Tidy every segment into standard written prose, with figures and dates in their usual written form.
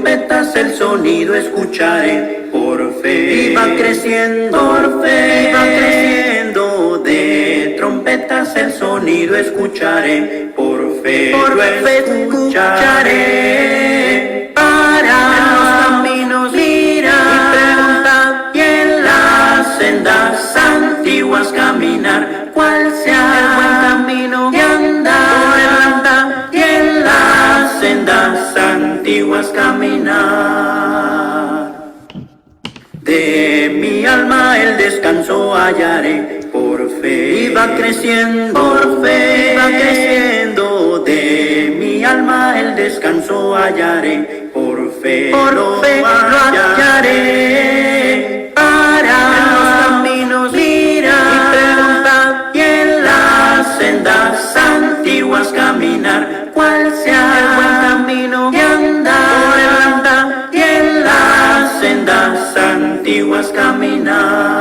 trompetas el sonido escucharé por fe. Y va creciendo, por fe, va creciendo. De trompetas el sonido escucharé por fe. Por fe escucharé. Para en los caminos mira y pregunta, y en las sendas antiguas caminar, cuál sea el buen camino que andar, y en las sendas antiguas caminar. De mi alma el descanso hallaré por fe, y va creciendo, por fe, va creciendo. De mi alma el descanso hallaré por fe, lo hallaré. Para en los caminos mira y pregunta, y en las sendas antiguas caminar, cuál sea el buen camino que andar, y en las sendas antiguas caminar.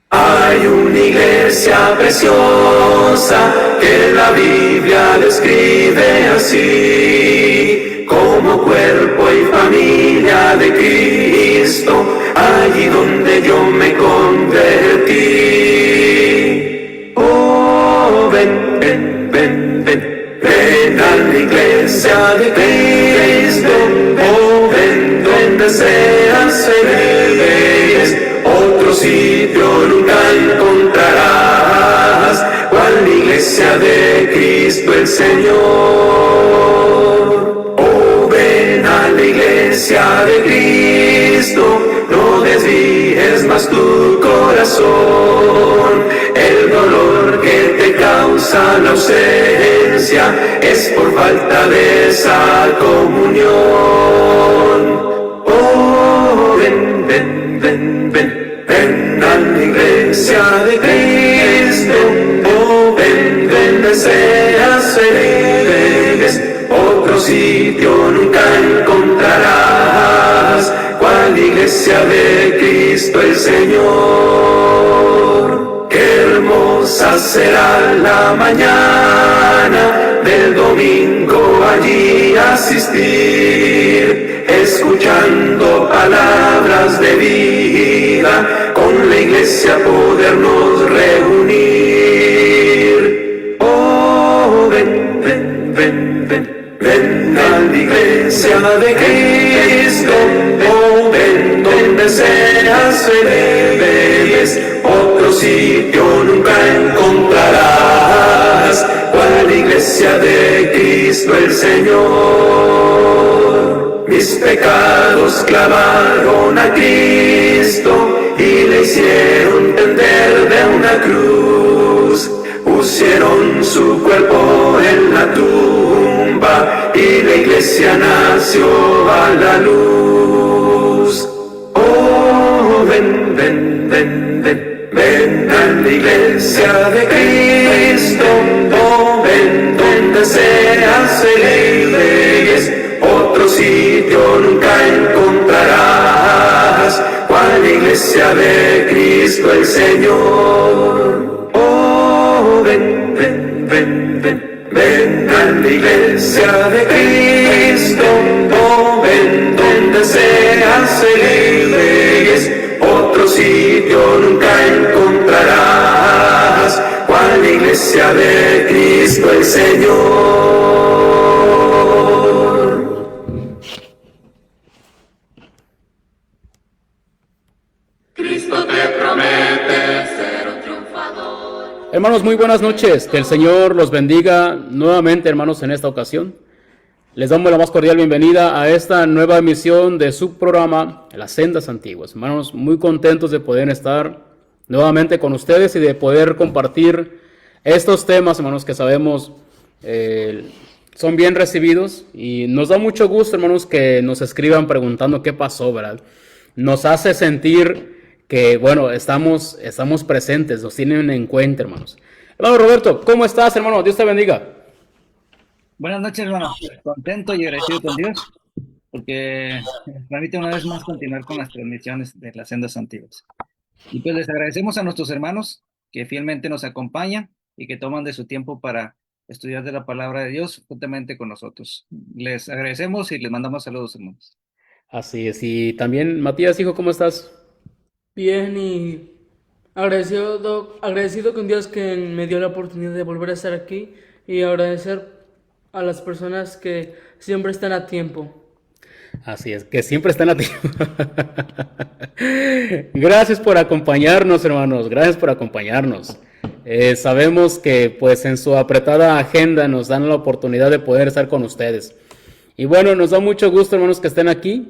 Hay una iglesia preciosa que la Biblia describe así, como cuerpo y familia de Cristo, allí donde yo me convertí. Oh, ven, ven, ven, ven, ven a la iglesia de Cristo, oh, ven donde seas feliz. Otro sitio nunca encontrarás, cual la iglesia de Cristo el Señor. Oh, ven a la iglesia de Cristo, no desvíes más tu corazón. El dolor que te causa la ausencia es por falta de esa comunión. Oh, ven, ven, ven, ven. Ven a la iglesia de Cristo, oh, ven donde seas feliz. Otro sitio nunca encontrarás, cual iglesia de Cristo el Señor. Qué hermosa será la mañana del domingo allí asistir, escuchando palabras de vida, con la iglesia podernos reunir. Oh, ven, ven, ven, ven, ven a la iglesia de Cristo, oh, ven donde seas feliz. Otro sitio nunca encontrarás, cual la iglesia de Cristo el Señor. Mis pecados clavaron a Cristo y le hicieron tender de una cruz. Pusieron su cuerpo en la tumba y la iglesia nació a la luz. Oh, ven, ven, ven, ven, ven a la iglesia de Cristo, oh, ven donde seas feliz. Otro sitio nunca encontrarás, cual la iglesia de Cristo el Señor. Oh, ven, ven, ven, ven, ven a la iglesia de Cristo, oh, ven donde seas feliz. Otro sitio nunca encontrarás, cual la iglesia de Cristo el Señor. Hermanos, muy buenas noches. Que el Señor los bendiga nuevamente, hermanos, en esta ocasión. Les damos la más cordial bienvenida a esta nueva emisión de su programa, Las Sendas Antiguas. Hermanos, muy contentos de poder estar nuevamente con ustedes y de poder compartir estos temas, hermanos, que sabemos son bien recibidos. Y nos da mucho gusto, hermanos, que nos escriban preguntando qué pasó, ¿verdad? Nos hace sentir que, bueno, estamos presentes, nos tienen en cuenta, hermanos. Hermano Roberto, ¿cómo estás, hermano? Dios te bendiga. Buenas noches, hermano. Contento y agradecido con Dios porque nos permite una vez más continuar con las transmisiones de las sendas antiguas. Y pues les agradecemos a nuestros hermanos que fielmente nos acompañan y que toman de su tiempo para estudiar de la palabra de Dios juntamente con nosotros. Les agradecemos y les mandamos saludos, hermanos. Así es. Y también, Matías, hijo, ¿cómo estás? Bien, y agradecido con Dios que me dio la oportunidad de volver a estar aquí y agradecer a las personas que siempre están a tiempo. Así es, que siempre están a tiempo. Gracias por acompañarnos, hermanos. Gracias por acompañarnos. Sabemos que pues en su apretada agenda nos dan la oportunidad de poder estar con ustedes. Y bueno, nos da mucho gusto, hermanos, que estén aquí.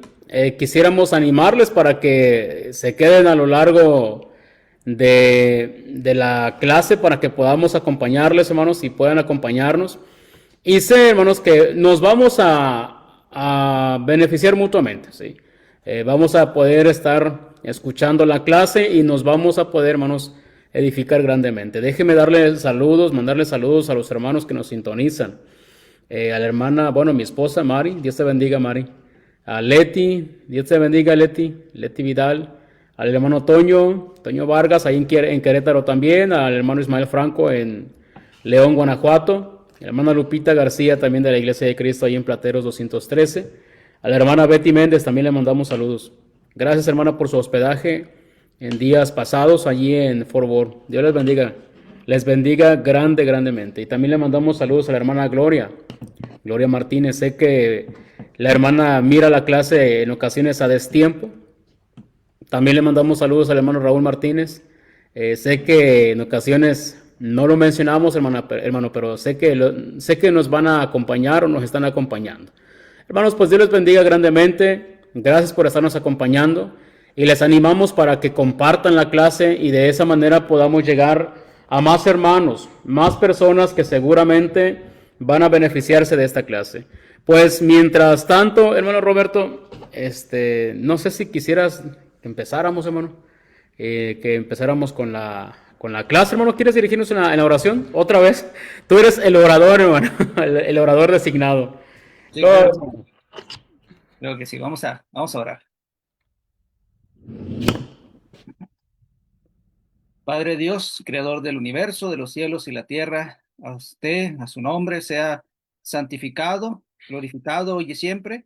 Quisiéramos animarles para que se queden a lo largo de la clase para que podamos acompañarles, hermanos, y puedan acompañarnos. Y sé, hermanos, que nos vamos a beneficiar mutuamente, ¿sí? Vamos a poder estar escuchando la clase y nos vamos a poder, hermanos, edificar grandemente. Déjenme mandarles saludos a los hermanos que nos sintonizan. A la hermana, bueno, mi esposa Mari, Dios te bendiga, Mari. A Leti, Dios te bendiga, Leti Vidal. Al hermano Toño Vargas, ahí en Querétaro también. Al hermano Ismael Franco en León, Guanajuato. A la hermana Lupita García, también de la Iglesia de Cristo, ahí en Plateros 213. A la hermana Betty Méndez también le mandamos saludos. Gracias, hermana, por su hospedaje en días pasados allí en Fort Worth. Dios les bendiga. Les bendiga grandemente. Y también le mandamos saludos a la hermana Gloria Martínez. Sé que la hermana mira la clase en ocasiones a destiempo. También le mandamos saludos al hermano Raúl Martínez. Sé que en ocasiones no lo mencionamos, hermano, pero sé que nos van a acompañar o nos están acompañando. Hermanos, pues Dios les bendiga grandemente. Gracias por estarnos acompañando. Y les animamos para que compartan la clase y de esa manera podamos llegar a más hermanos, más personas que seguramente van a beneficiarse de esta clase. Pues mientras tanto, hermano Roberto, no sé si quisieras que empezáramos, hermano, que empezáramos con la clase, hermano. ¿Quieres dirigirnos en la oración? Otra vez. Tú eres el orador, hermano, el orador designado. Sí, claro. Creo que sí, vamos a orar. Padre Dios, creador del universo, de los cielos y la tierra, a usted, a su nombre, sea santificado, glorificado hoy y siempre.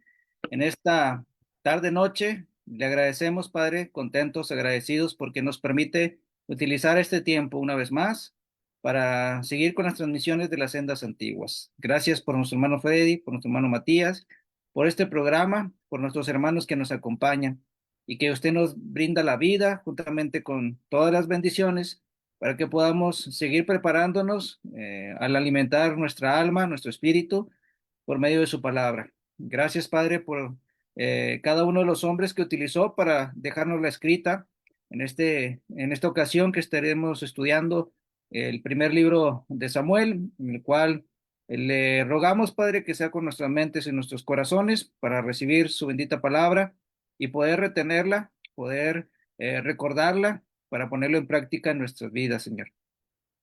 En esta tarde-noche le agradecemos, Padre, contentos, agradecidos, porque nos permite utilizar este tiempo una vez más para seguir con las transmisiones de las sendas antiguas. Gracias por nuestro hermano Freddy, por nuestro hermano Matías, por este programa, por nuestros hermanos que nos acompañan, y que usted nos brinda la vida juntamente con todas las bendiciones para que podamos seguir preparándonos al alimentar nuestra alma, nuestro espíritu, por medio de su palabra. Gracias, Padre, por cada uno de los hombres que utilizó para dejarnos la escrita en esta ocasión que estaremos estudiando el primer libro de Samuel, en el cual le rogamos, Padre, que sea con nuestras mentes y nuestros corazones para recibir su bendita palabra y poder retenerla, poder recordarla para ponerlo en práctica en nuestras vidas, Señor.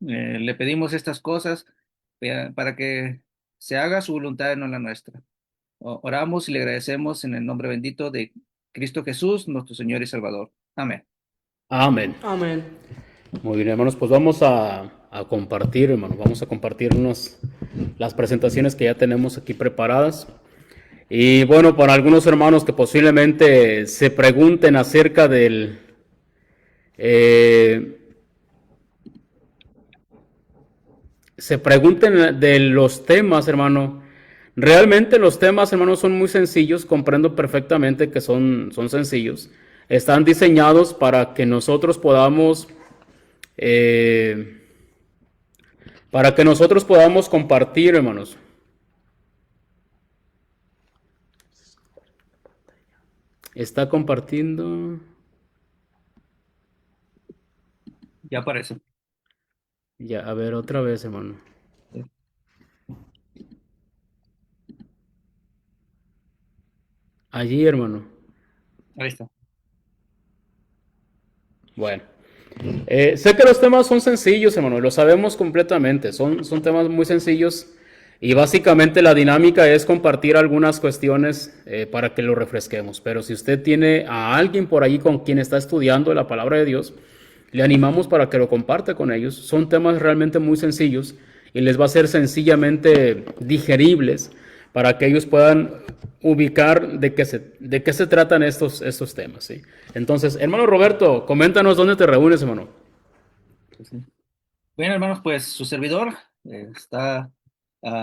Le pedimos estas cosas para que se haga su voluntad y no la nuestra. Oramos y le agradecemos en el nombre bendito de Cristo Jesús, nuestro Señor y Salvador. Amén. Amén. Amén. Muy bien, hermanos, pues vamos a compartir, hermano. Vamos a compartirnos las presentaciones que ya tenemos aquí preparadas. Y bueno, para algunos hermanos que posiblemente se pregunten acerca se pregunten de los temas, hermano. Realmente los temas, hermanos, son muy sencillos. Comprendo perfectamente que son sencillos. Están diseñados para que nosotros podamos compartir, hermanos. Está compartiendo. Ya aparece. Ya, a ver, otra vez, hermano. Allí, hermano. Ahí está. Bueno. Sé que los temas son sencillos, hermano. Lo sabemos completamente. Son temas muy sencillos. Y básicamente la dinámica es compartir algunas cuestiones para que lo refresquemos. Pero si usted tiene a alguien por ahí con quien está estudiando la palabra de Dios, le animamos para que lo comparta con ellos. Son temas realmente muy sencillos y les va a ser sencillamente digeribles para que ellos puedan ubicar de qué se tratan estos temas, ¿sí? Entonces, hermano Roberto, coméntanos dónde te reúnes, hermano. Bueno, hermanos, pues su servidor está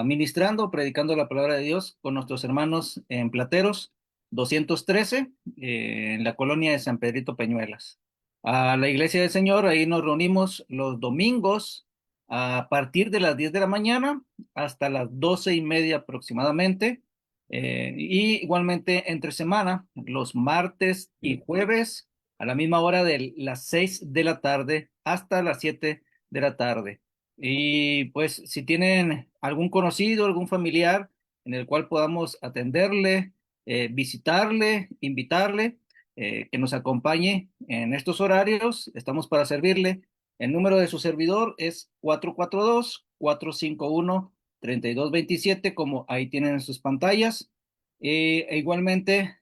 ministrando, predicando la palabra de Dios con nuestros hermanos en Plateros 213, en la colonia de San Pedrito Peñuelas. A la Iglesia del Señor, ahí nos reunimos los domingos a partir de las 10 de la mañana hasta las 12:30 aproximadamente. Y igualmente entre semana, los martes y jueves a la misma hora de las 6 de la tarde hasta las 7 de la tarde. Y pues si tienen algún conocido, algún familiar en el cual podamos atenderle, visitarle, invitarle, que nos acompañe en estos horarios, estamos para servirle. El número de su servidor es 442-451-3227, como ahí tienen en sus pantallas. E igualmente,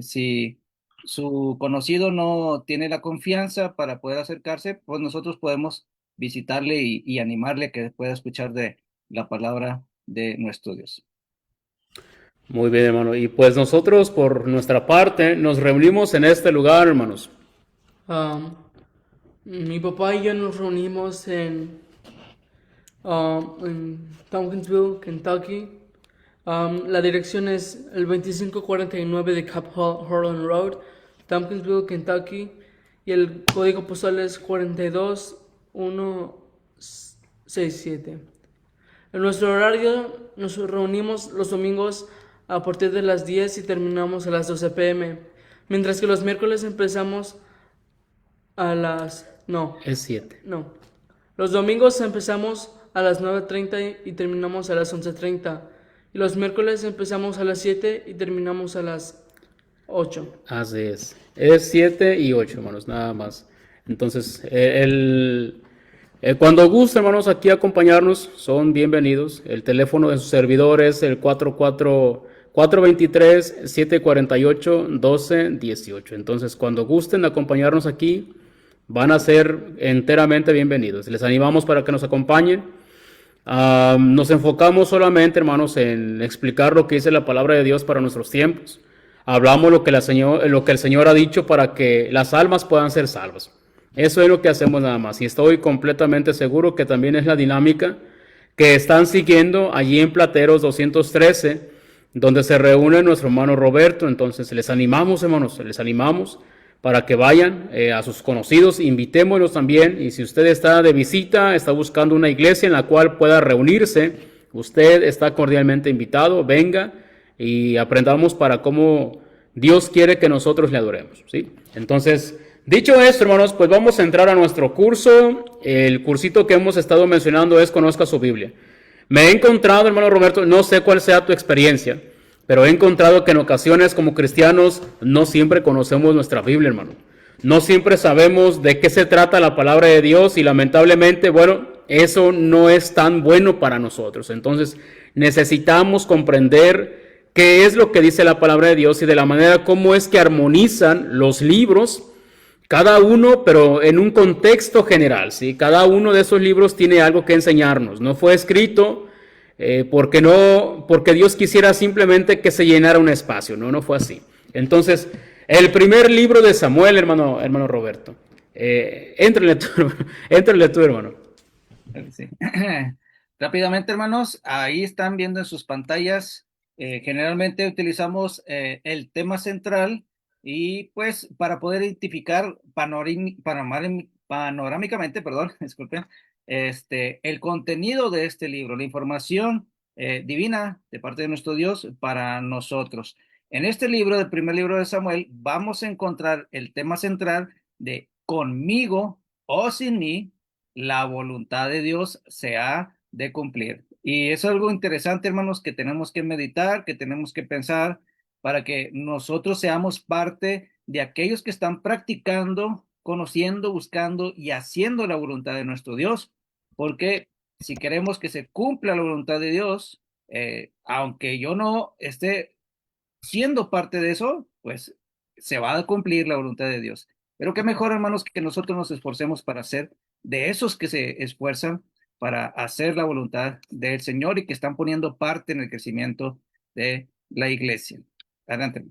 si su conocido no tiene la confianza para poder acercarse, pues nosotros podemos visitarle y animarle a que pueda escuchar de la palabra de nuestro Dios. Muy bien, hermano. Y pues nosotros, por nuestra parte, nos reunimos en este lugar, hermanos. Mi papá y yo nos reunimos en Tompkinsville, Kentucky. La dirección es el 2549 de Cap Harlan Road, Tompkinsville, Kentucky. Y el código postal es 42167. En nuestro horario nos reunimos los domingos a partir de las 10 y terminamos a las 12 p.m. Mientras que los miércoles empezamos a las... No, Es 7. no. Los domingos empezamos a las 9:30 y terminamos a las 11:30. Y los miércoles empezamos a las 7 y terminamos a las 8. Así es. Es 7 y 8, hermanos, nada más. Entonces, cuando gusten, hermanos, aquí acompañarnos, son bienvenidos. El teléfono de su servidor es el 423-748-1218. Entonces, cuando gusten acompañarnos aquí, van a ser enteramente bienvenidos. Les animamos para que nos acompañen. Nos enfocamos solamente, hermanos, en explicar lo que dice la palabra de Dios para nuestros tiempos. Hablamos lo que el Señor ha dicho para que las almas puedan ser salvas. Eso es lo que hacemos nada más. Y estoy completamente seguro que también es la dinámica que están siguiendo allí en Plateros 213, donde se reúne nuestro hermano Roberto. Entonces les animamos, hermanos, les animamos para que vayan a sus conocidos, invitémoslos también. Y si usted está de visita, está buscando una iglesia en la cual pueda reunirse, usted está cordialmente invitado, venga y aprendamos para cómo Dios quiere que nosotros le adoremos, ¿sí? Entonces, dicho esto, hermanos, pues vamos a entrar a nuestro curso. El cursito que hemos estado mencionando es Conozca su Biblia. Me he encontrado, hermano Roberto, no sé cuál sea tu experiencia, pero he encontrado que en ocasiones como cristianos no siempre conocemos nuestra Biblia, hermano. No siempre sabemos de qué se trata la palabra de Dios y lamentablemente, bueno, eso no es tan bueno para nosotros. Entonces necesitamos comprender qué es lo que dice la palabra de Dios y de la manera cómo es que armonizan los libros, cada uno, pero en un contexto general, ¿sí? Cada uno de esos libros tiene algo que enseñarnos. No fue escrito porque Dios quisiera simplemente que se llenara un espacio, no fue así. Entonces, el primer libro de Samuel, hermano Roberto, éntrale tú, hermano. Sí. Rápidamente, hermanos, ahí están viendo en sus pantallas. Generalmente utilizamos el tema central y pues para poder identificar panorámicamente, disculpen, el contenido de este libro, la información divina de parte de nuestro Dios para nosotros. En este libro, el primer libro de Samuel, vamos a encontrar el tema central de conmigo o sin mí, la voluntad de Dios se ha de cumplir. Y es algo interesante, hermanos, que tenemos que meditar, que tenemos que pensar para que nosotros seamos parte de aquellos que están practicando, conociendo, buscando y haciendo la voluntad de nuestro Dios. Porque si queremos que se cumpla la voluntad de Dios, aunque yo no esté siendo parte de eso, pues se va a cumplir la voluntad de Dios. Pero qué mejor, hermanos, que nosotros nos esforcemos para ser de esos que se esfuerzan para hacer la voluntad del Señor y que están poniendo parte en el crecimiento de la iglesia. Adelante.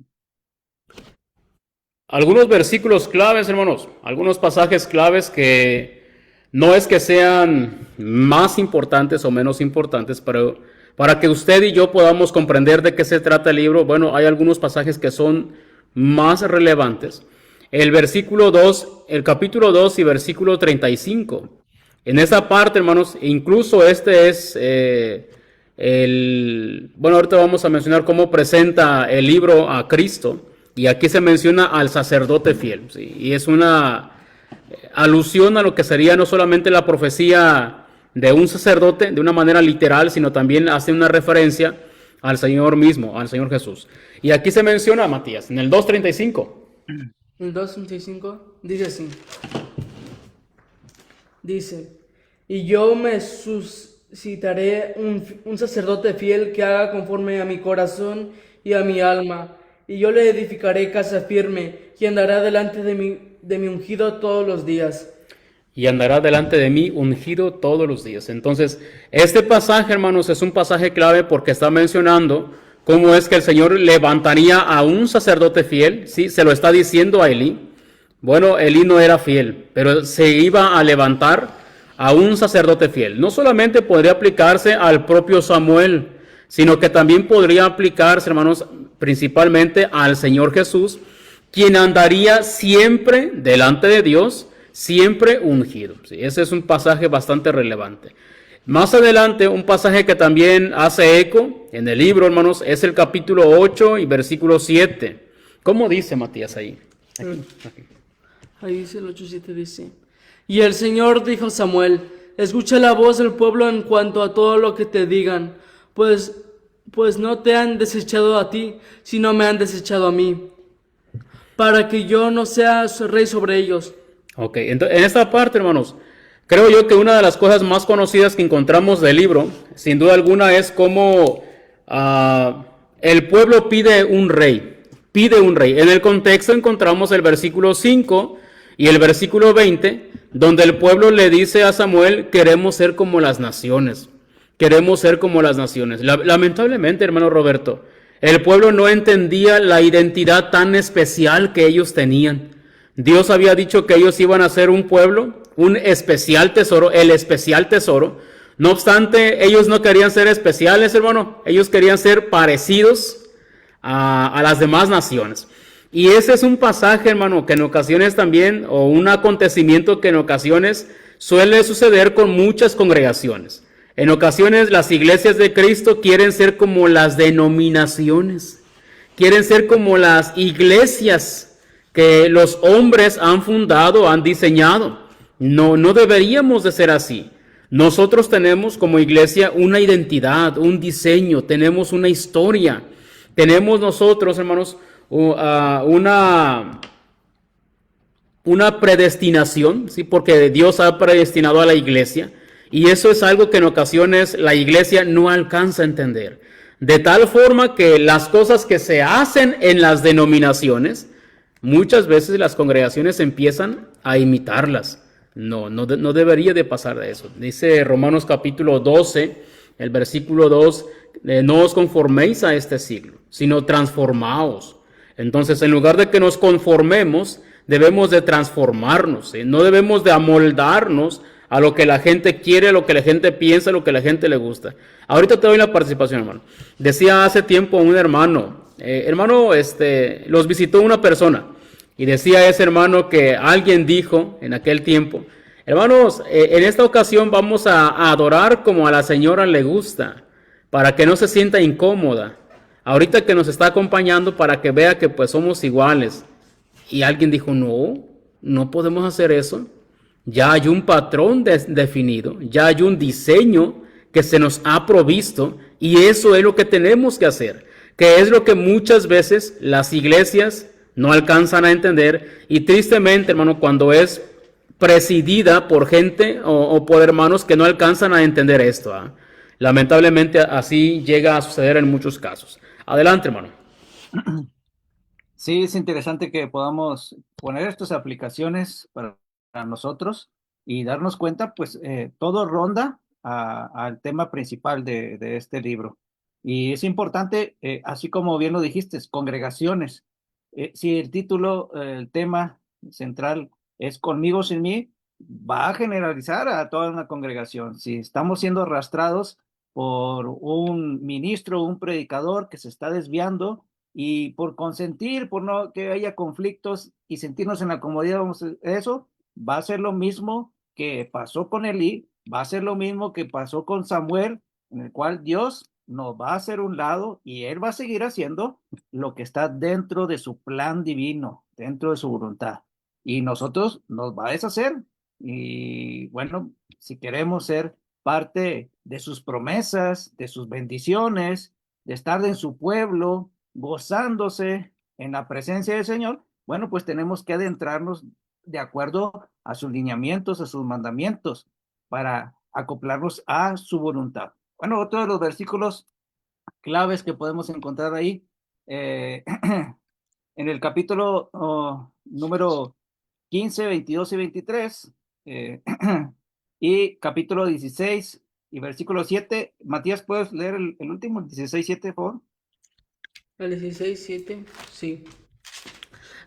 Algunos versículos claves, hermanos, algunos pasajes claves que no es que sean más importantes o menos importantes, pero para que usted y yo podamos comprender de qué se trata el libro, bueno, hay algunos pasajes que son más relevantes. El versículo 2, el capítulo 2 y versículo 35. En esa parte, hermanos, incluso este es bueno, ahorita vamos a mencionar cómo presenta el libro a Cristo. Y aquí se menciona al sacerdote fiel, ¿sí? Y es una alusión a lo que sería no solamente la profecía de un sacerdote de una manera literal, sino también hace una referencia al Señor mismo, al Señor Jesús. Y aquí se menciona, Matías, en el 2:35. El 2:35 dice así. Dice, y yo me suscitaré un sacerdote fiel que haga conforme a mi corazón y a mi alma, y yo le edificaré casa firme, y andará delante de mi ungido todos los días. Y andará delante de mí ungido todos los días. Entonces, este pasaje, hermanos, es un pasaje clave porque está mencionando cómo es que el Señor levantaría a un sacerdote fiel, ¿sí? Se lo está diciendo a Elí. Bueno, Elí no era fiel, pero se iba a levantar a un sacerdote fiel. No solamente podría aplicarse al propio Samuel, sino que también podría aplicarse, hermanos, principalmente al Señor Jesús, quien andaría siempre delante de Dios, siempre ungido. Sí, ese es un pasaje bastante relevante. Más adelante, un pasaje que también hace eco en el libro, hermanos, es el capítulo 8 y versículo 7. ¿Cómo dice Matías ahí? Aquí. Ahí dice el 8:7, dice, y el Señor dijo a Samuel, escucha la voz del pueblo en cuanto a todo lo que te digan, pues no te han desechado a ti, sino me han desechado a mí, para que yo no sea rey sobre ellos. Ok, entonces, en esta parte, hermanos, creo yo que una de las cosas más conocidas que encontramos del libro, sin duda alguna, es cómo el pueblo pide un rey. Pide un rey. En el contexto encontramos el versículo 5 y el versículo 20, donde el pueblo le dice a Samuel, queremos ser como las naciones. Queremos ser como las naciones. Lamentablemente, hermano Roberto, el pueblo no entendía la identidad tan especial que ellos tenían. Dios había dicho que ellos iban a ser un pueblo, un especial tesoro, el especial tesoro. No obstante, ellos no querían ser especiales, hermano. Ellos querían ser parecidos a las demás naciones. Y ese es un pasaje, hermano, que en ocasiones también, o un acontecimiento que en ocasiones suele suceder con muchas congregaciones. En ocasiones las iglesias de Cristo quieren ser como las denominaciones, quieren ser como las iglesias que los hombres han fundado, han diseñado. No deberíamos de ser así. Nosotros tenemos como iglesia una identidad, un diseño, tenemos una historia. Tenemos nosotros, hermanos, una predestinación, ¿sí? Porque Dios ha predestinado a la iglesia. Y eso es algo que en ocasiones la iglesia no alcanza a entender. De tal forma que las cosas que se hacen en las denominaciones, muchas veces las congregaciones empiezan a imitarlas. No debería de pasar de eso. Dice Romanos capítulo 12, el versículo 2, no os conforméis a este siglo, sino transformaos. Entonces, en lugar de que nos conformemos, debemos de transformarnos, ¿sí? No debemos de amoldarnos a lo que la gente quiere, a lo que la gente piensa, a lo que la gente le gusta. Ahorita te doy la participación, hermano. Decía hace tiempo un hermano, los visitó una persona y decía ese hermano que alguien dijo en aquel tiempo, hermanos, en esta ocasión vamos a adorar como a la señora le gusta, para que no se sienta incómoda. Ahorita que nos está acompañando para que vea que pues somos iguales. Y alguien dijo, no podemos hacer eso. Ya hay un patrón definido, ya hay un diseño que se nos ha provisto y eso es lo que tenemos que hacer, que es lo que muchas veces las iglesias no alcanzan a entender y tristemente, hermano, cuando es presidida por gente o por hermanos que no alcanzan a entender esto, ¿eh? Lamentablemente así llega a suceder en muchos casos. Adelante, hermano. Sí, es interesante que podamos poner estas aplicaciones para nosotros y darnos cuenta, pues todo ronda al tema principal de este libro. Y es importante, así como bien lo dijiste, congregaciones. Si el título, el tema central es Conmigo sin mí, va a generalizar a toda una congregación. Si estamos siendo arrastrados por un ministro, un predicador que se está desviando y por consentir, por no que haya conflictos y sentirnos en la comodidad, eso va a ser lo mismo que pasó con Elí, va a ser lo mismo que pasó con Samuel, en el cual Dios nos va a hacer un lado y Él va a seguir haciendo lo que está dentro de su plan divino, dentro de su voluntad. Y nosotros nos va a deshacer. Y bueno, si queremos ser parte de sus promesas, de sus bendiciones, de estar en su pueblo, gozándose en la presencia del Señor, bueno, pues tenemos que adentrarnos de acuerdo a sus lineamientos, a sus mandamientos, para acoplarnos a su voluntad. Bueno, otro de los versículos claves que podemos encontrar ahí, en el capítulo número 15, 22 y 23, y capítulo 16 y versículo 7. Matías, ¿puedes leer el último, el 16, 7, por favor? El 16, 7, sí.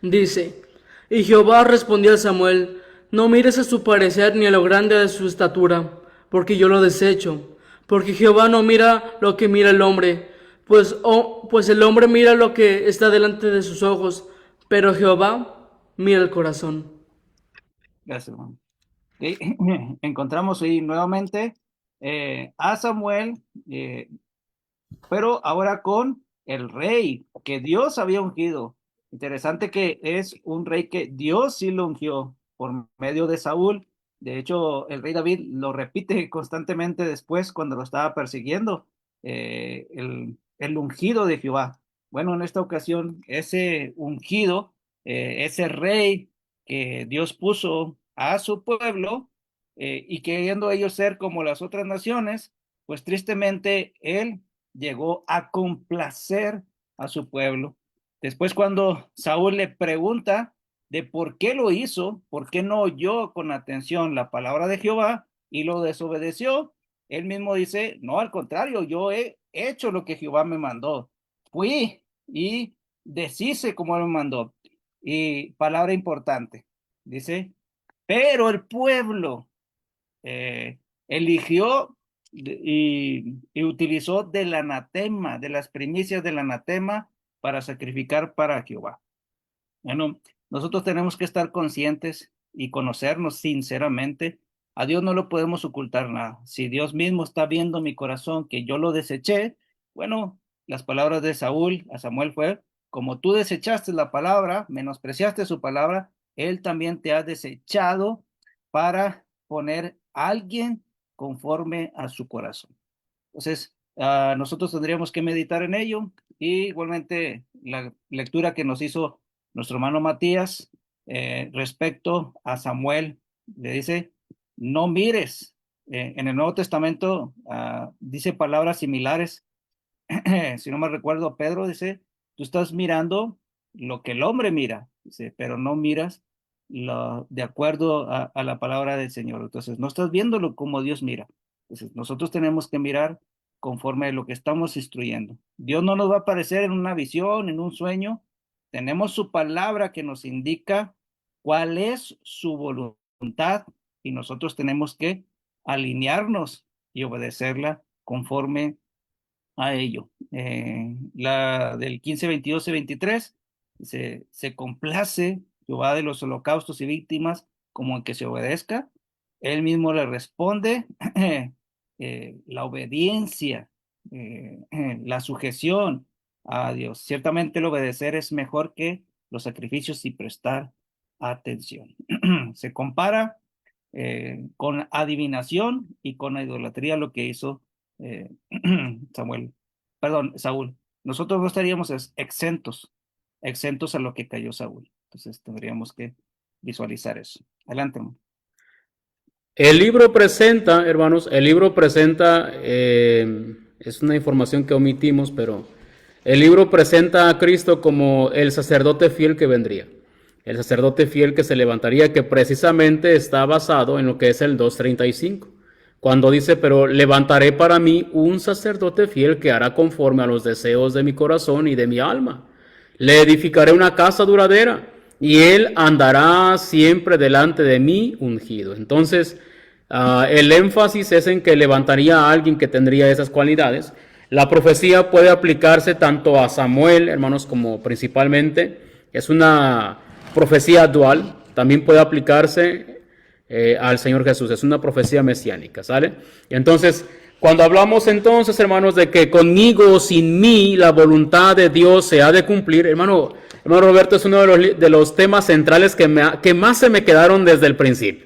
Dice, y Jehová respondió a Samuel, no mires a su parecer ni a lo grande de su estatura, porque yo lo desecho. Porque Jehová no mira lo que mira el hombre, pues el hombre mira lo que está delante de sus ojos, pero Jehová mira el corazón. Gracias, hermano. Okay. Encontramos ahí nuevamente a Samuel, pero ahora con el rey que Dios había ungido. Interesante que es un rey que Dios sí lo ungió por medio de Saúl. De hecho, el rey David lo repite constantemente después cuando lo estaba persiguiendo, el ungido de Jehová. Bueno, en esta ocasión, ese ungido, ese rey que Dios puso a su pueblo, y queriendo ellos ser como las otras naciones, pues tristemente él llegó a complacer a su pueblo. Después, cuando Saúl le pregunta de por qué lo hizo, por qué no oyó con atención la palabra de Jehová y lo desobedeció, él mismo dice, no, al contrario, yo he hecho lo que Jehová me mandó. Fui y deshice como él me mandó. Y palabra importante, dice, pero el pueblo eligió y utilizó del anatema, de las primicias del anatema para sacrificar para Jehová. Bueno, nosotros tenemos que estar conscientes y conocernos sinceramente. A Dios no lo podemos ocultar nada. Si Dios mismo está viendo mi corazón que yo lo deseché, bueno, las palabras de Saúl a Samuel fue, como tú desechaste la palabra, menospreciaste su palabra, él también te ha desechado para poner a alguien conforme a su corazón. Entonces, nosotros tendríamos que meditar en ello y igualmente la lectura que nos hizo nuestro hermano Matías respecto a Samuel, le dice, no mires. En el Nuevo Testamento dice palabras similares. Si no me recuerdo, Pedro dice, tú estás mirando lo que el hombre mira, dice, pero no miras de acuerdo a la palabra del Señor. Entonces, no estás viéndolo como Dios mira. Entonces, nosotros tenemos que mirar conforme a lo que estamos instruyendo. Dios no nos va a aparecer en una visión, en un sueño. Tenemos su palabra que nos indica cuál es su voluntad y nosotros tenemos que alinearnos y obedecerla conforme a ello. La del 15, 22 y 23 se complace Jehová de los holocaustos y víctimas como en que se obedezca. Él mismo le responde la obediencia, la sujeción a Dios. Ciertamente el obedecer es mejor que los sacrificios y prestar atención. Se compara con adivinación y con la idolatría lo que hizo Saúl. Nosotros no estaríamos exentos a lo que cayó Saúl. Entonces tendríamos que visualizar eso. Adelante. El libro presenta, hermanos, es una información que omitimos, pero el libro presenta a Cristo como el sacerdote fiel que vendría. El sacerdote fiel que se levantaría, que precisamente está basado en lo que es el 2:35. cuando dice, pero levantaré para mí un sacerdote fiel que hará conforme a los deseos de mi corazón y de mi alma. Le edificaré una casa duradera y él andará siempre delante de mí ungido. Entonces, el énfasis es en que levantaría a alguien que tendría esas cualidades. La profecía puede aplicarse tanto a Samuel, hermanos, como principalmente. Es una profecía dual. También puede aplicarse al Señor Jesús. Es una profecía mesiánica, ¿sale? Y entonces, cuando hablamos entonces, hermanos, de que conmigo o sin mí la voluntad de Dios se ha de cumplir, hermano Roberto, es uno de los temas centrales que más se me quedaron desde el principio.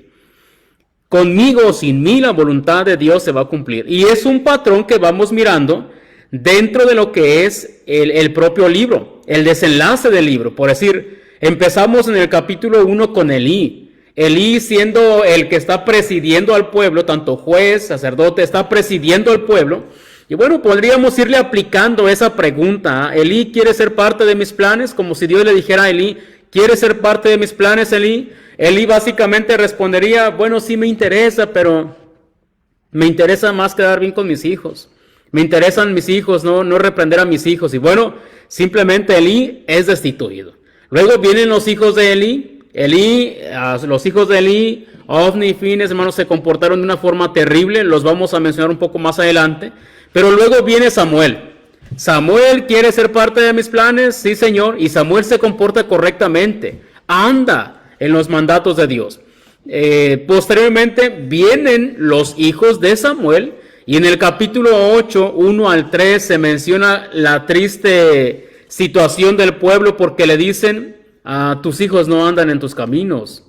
Conmigo o sin mí la voluntad de Dios se va a cumplir. Y es un patrón que vamos mirando dentro de lo que es el propio libro, el desenlace del libro. Por decir, empezamos en el capítulo 1 con Elí. Elí siendo el que está presidiendo al pueblo, tanto juez, sacerdote, está presidiendo al pueblo. Y bueno, podríamos irle aplicando esa pregunta. ¿Elí quiere ser parte de mis planes? Como si Dios le dijera a Elí, ¿quieres ser parte de mis planes, Elí? Elí básicamente respondería, bueno, sí me interesa, pero me interesa más quedar bien con mis hijos. Me interesan mis hijos, no reprender a mis hijos. Y bueno, simplemente Elí es destituido. Luego vienen los hijos de Elí. Los hijos de Elí, Ofni y Fines, hermanos, se comportaron de una forma terrible. Los vamos a mencionar un poco más adelante. Pero luego viene Samuel. Samuel quiere ser parte de mis planes, sí, Señor. Y Samuel se comporta correctamente. Anda en los mandatos de Dios. Posteriormente vienen los hijos de Samuel. Y en el capítulo 8, 1 al 3, se menciona la triste situación del pueblo porque le dicen, tus hijos no andan en tus caminos.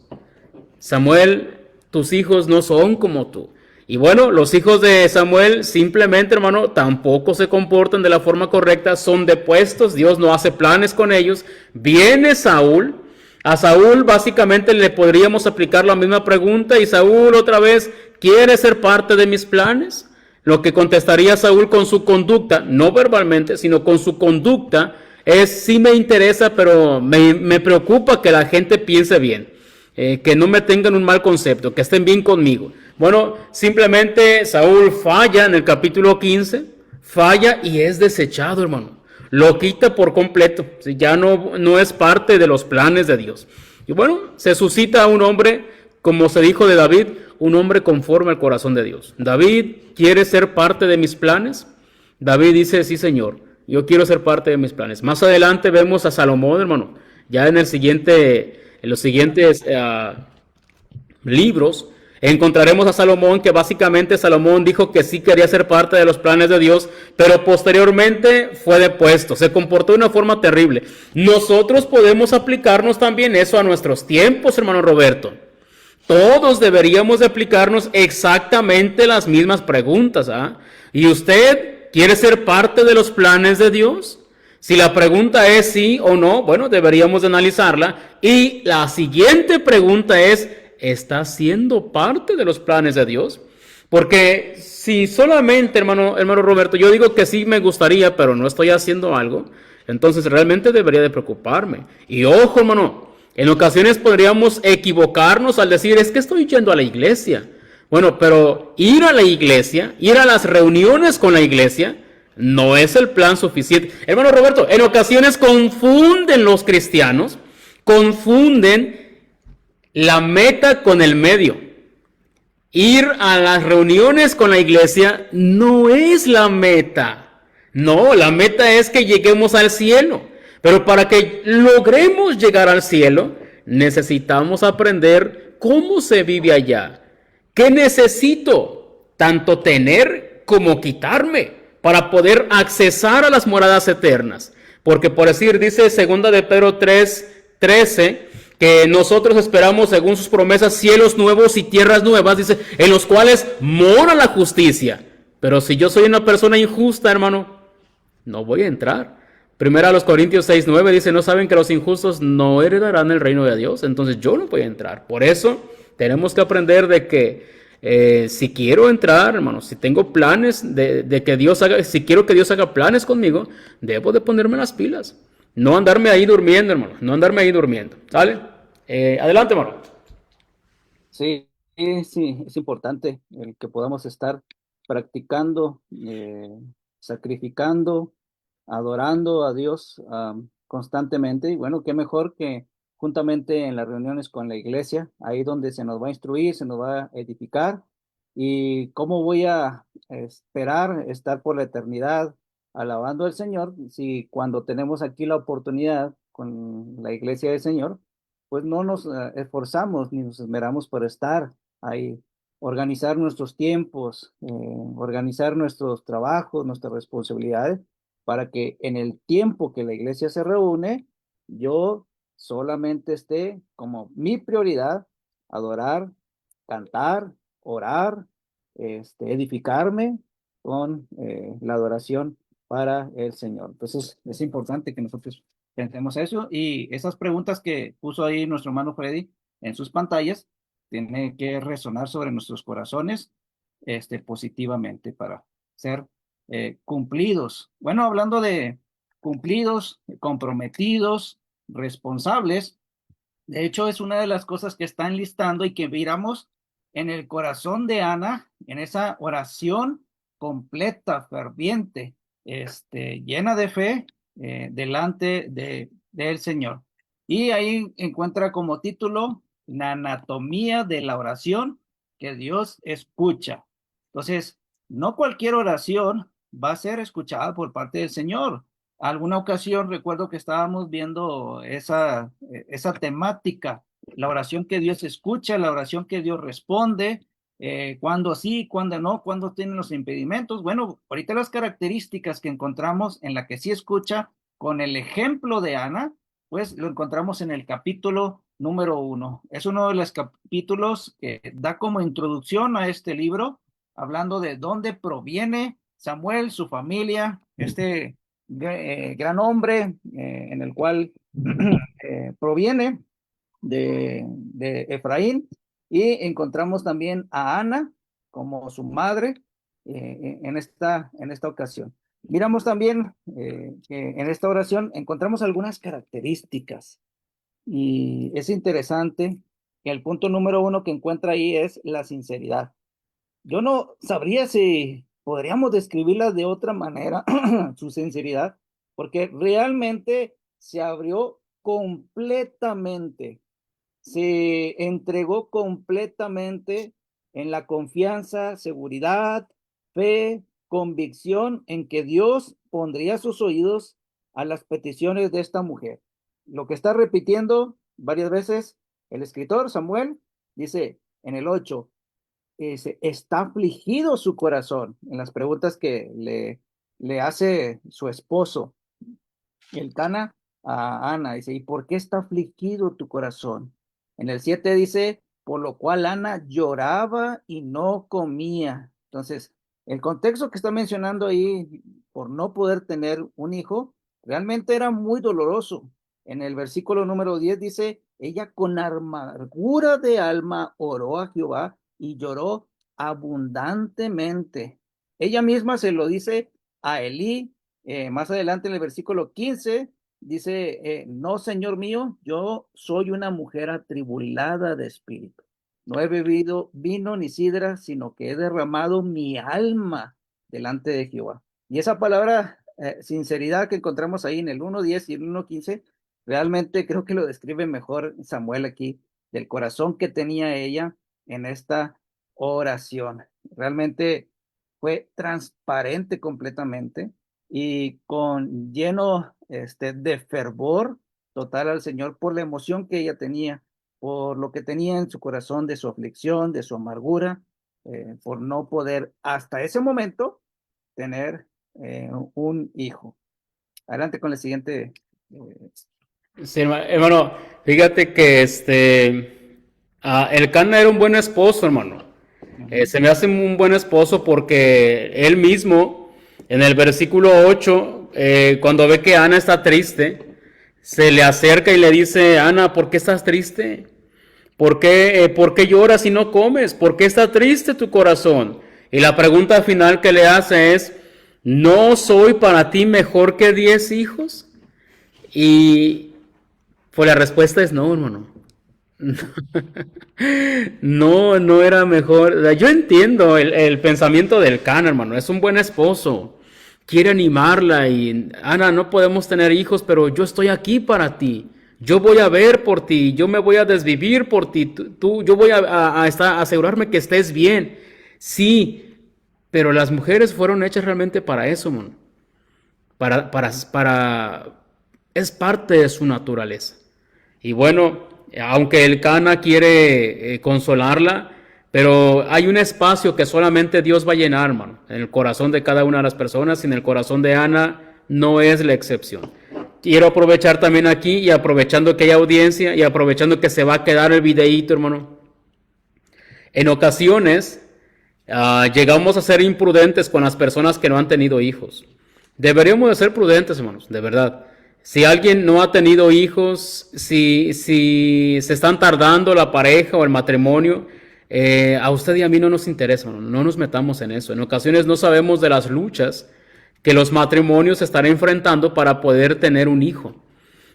Samuel, tus hijos no son como tú. Y bueno, los hijos de Samuel simplemente, hermano, tampoco se comportan de la forma correcta, son depuestos, Dios no hace planes con ellos. Viene Saúl, a Saúl básicamente le podríamos aplicar la misma pregunta y Saúl otra vez, ¿quiere ser parte de mis planes? Lo que contestaría Saúl con su conducta, no verbalmente, sino con su conducta, es sí me interesa, pero me preocupa que la gente piense bien, que no me tengan un mal concepto, que estén bien conmigo. Bueno, simplemente Saúl falla en el capítulo 15, falla y es desechado, hermano. Lo quita por completo, ya no es parte de los planes de Dios. Y bueno, se suscita un hombre, como se dijo de David, un hombre conforme al corazón de Dios. David quiere ser parte de mis planes. David dice, sí, Señor, yo quiero ser parte de mis planes. Más adelante vemos a Salomón, hermano, ya en los siguientes libros, encontraremos a Salomón, que básicamente Salomón dijo que sí quería ser parte de los planes de Dios, pero posteriormente fue depuesto, se comportó de una forma terrible. Nosotros podemos aplicarnos también eso a nuestros tiempos, hermano Roberto. Todos deberíamos de aplicarnos exactamente las mismas preguntas. ¿Y usted quiere ser parte de los planes de Dios? Si la pregunta es sí o no, bueno, deberíamos de analizarla. Y la siguiente pregunta es, ¿estás siendo parte de los planes de Dios? Porque si solamente, hermano Roberto, yo digo que sí me gustaría, pero no estoy haciendo algo, entonces realmente debería de preocuparme. Y ojo, hermano, en ocasiones podríamos equivocarnos al decir, es que estoy yendo a la iglesia. Bueno, pero ir a la iglesia, ir a las reuniones con la iglesia, no es el plan suficiente. Hermano Roberto, en ocasiones confunden los cristianos, confunden la meta con el medio. Ir a las reuniones con la iglesia no es la meta. No, la meta es que lleguemos al cielo. Pero para que logremos llegar al cielo, necesitamos aprender cómo se vive allá. ¿Qué necesito? Tanto tener como quitarme para poder accesar a las moradas eternas. Porque por decir, dice 2 de Pedro 3:13, que nosotros esperamos según sus promesas cielos nuevos y tierras nuevas, dice, en los cuales mora la justicia. Pero si yo soy una persona injusta, hermano, no voy a entrar. Primera a los Corintios 6:9 dice, ¿no saben que los injustos no heredarán el reino de Dios? Entonces yo no voy a entrar. Por eso tenemos que aprender de que si quiero entrar, hermano, si tengo planes de que Dios haga, si quiero que Dios haga planes conmigo, debo de ponerme las pilas. No andarme ahí durmiendo, hermano, no andarme ahí durmiendo. ¿Sale? Adelante, hermano. Sí, sí, es importante el que podamos estar practicando, sacrificando, adorando a Dios constantemente. Y bueno, qué mejor que juntamente en las reuniones con la iglesia, ahí donde se nos va a instruir, se nos va a edificar. ¿Y cómo voy a esperar estar por la eternidad alabando al Señor si cuando tenemos aquí la oportunidad con la iglesia del Señor, pues no nos esforzamos ni nos esmeramos por estar ahí, organizar nuestros tiempos, organizar nuestros trabajos, nuestras responsabilidades, para que en el tiempo que la iglesia se reúne, yo solamente esté como mi prioridad, adorar, cantar, orar, edificarme con la adoración para el Señor. Entonces, es importante que nosotros pensemos eso y esas preguntas que puso ahí nuestro hermano Freddy en sus pantallas, tiene que resonar sobre nuestros corazones positivamente para ser cumplidos. Bueno, hablando de cumplidos, comprometidos, responsables, de hecho es una de las cosas que están listando y que miramos en el corazón de Ana, en esa oración completa, ferviente, llena de fe delante del Señor. Y ahí encuentra como título la anatomía de la oración que Dios escucha. Entonces, no cualquier oración va a ser escuchada por parte del Señor. Alguna ocasión recuerdo que estábamos viendo esa temática, la oración que Dios escucha, la oración que Dios responde, cuándo sí, cuándo no, cuándo tienen los impedimentos. Bueno, ahorita las características que encontramos en la que sí escucha, con el ejemplo de Ana, pues lo encontramos en el capítulo número 1. Es uno de los capítulos que da como introducción a este libro, hablando de dónde proviene Samuel, su familia, gran hombre en el cual proviene de Efraín, y encontramos también a Ana como su madre en esta ocasión. Miramos también que en esta oración encontramos algunas características y es interesante que el punto número 1 que encuentra ahí es la sinceridad. Yo no sabría si podríamos describirla de otra manera, su sinceridad, porque realmente se abrió completamente, se entregó completamente en la confianza, seguridad, fe, convicción en que Dios pondría sus oídos a las peticiones de esta mujer. Lo que está repitiendo varias veces el escritor Samuel dice en el 8, está afligido su corazón, en las preguntas que le hace su esposo, el Cana, a Ana. Dice, ¿y por qué está afligido tu corazón? En el 7 dice, por lo cual Ana lloraba y no comía. Entonces, el contexto que está mencionando ahí, por no poder tener un hijo, realmente era muy doloroso. En el versículo número 10 dice, ella con amargura de alma oró a Jehová y lloró abundantemente. Ella misma se lo dice a Elí, más adelante en el versículo 15, dice, no, Señor mío, yo soy una mujer atribulada de espíritu. No he bebido vino ni sidra, sino que he derramado mi alma delante de Jehová. Y esa palabra, sinceridad, que encontramos ahí en el 1.10 y el 1.15, realmente creo que lo describe mejor Samuel aquí, del corazón que tenía ella en esta oración. Realmente fue transparente completamente y con lleno de fervor total al Señor por la emoción que ella tenía, por lo que tenía en su corazón de su aflicción, de su amargura, por no poder hasta ese momento tener un hijo. Adelante con la siguiente. Sí, hermano, fíjate que el Cana era un buen esposo, hermano. Se me hace un buen esposo porque él mismo, en el versículo 8, cuando ve que Ana está triste, se le acerca y le dice, Ana, ¿por qué estás triste? ¿Por qué lloras y no comes? ¿Por qué está triste tu corazón? Y la pregunta final que le hace es, ¿no soy para ti mejor que 10 hijos? Y pues la respuesta es no, hermano. No, no era mejor. O sea, yo entiendo el pensamiento del Cana, hermano. Es un buen esposo. Quiere animarla y, Ana, no podemos tener hijos, pero yo estoy aquí para ti. Yo voy a ver por ti. Yo me voy a desvivir por ti. Yo voy a asegurarme que estés bien. Sí, pero las mujeres fueron hechas realmente para eso, hermano. Es parte de su naturaleza. Y bueno, aunque el Cana quiere consolarla, pero hay un espacio que solamente Dios va a llenar, hermano, en el corazón de cada una de las personas, y en el corazón de Ana no es la excepción. Quiero aprovechar también aquí, y aprovechando que hay audiencia, y aprovechando que se va a quedar el videíto, hermano. En ocasiones, llegamos a ser imprudentes con las personas que no han tenido hijos. Deberíamos de ser prudentes, hermanos, de verdad. Si alguien no ha tenido hijos, si se están tardando la pareja o el matrimonio, a usted y a mí no nos interesa, no nos metamos en eso. En ocasiones no sabemos de las luchas que los matrimonios están enfrentando para poder tener un hijo.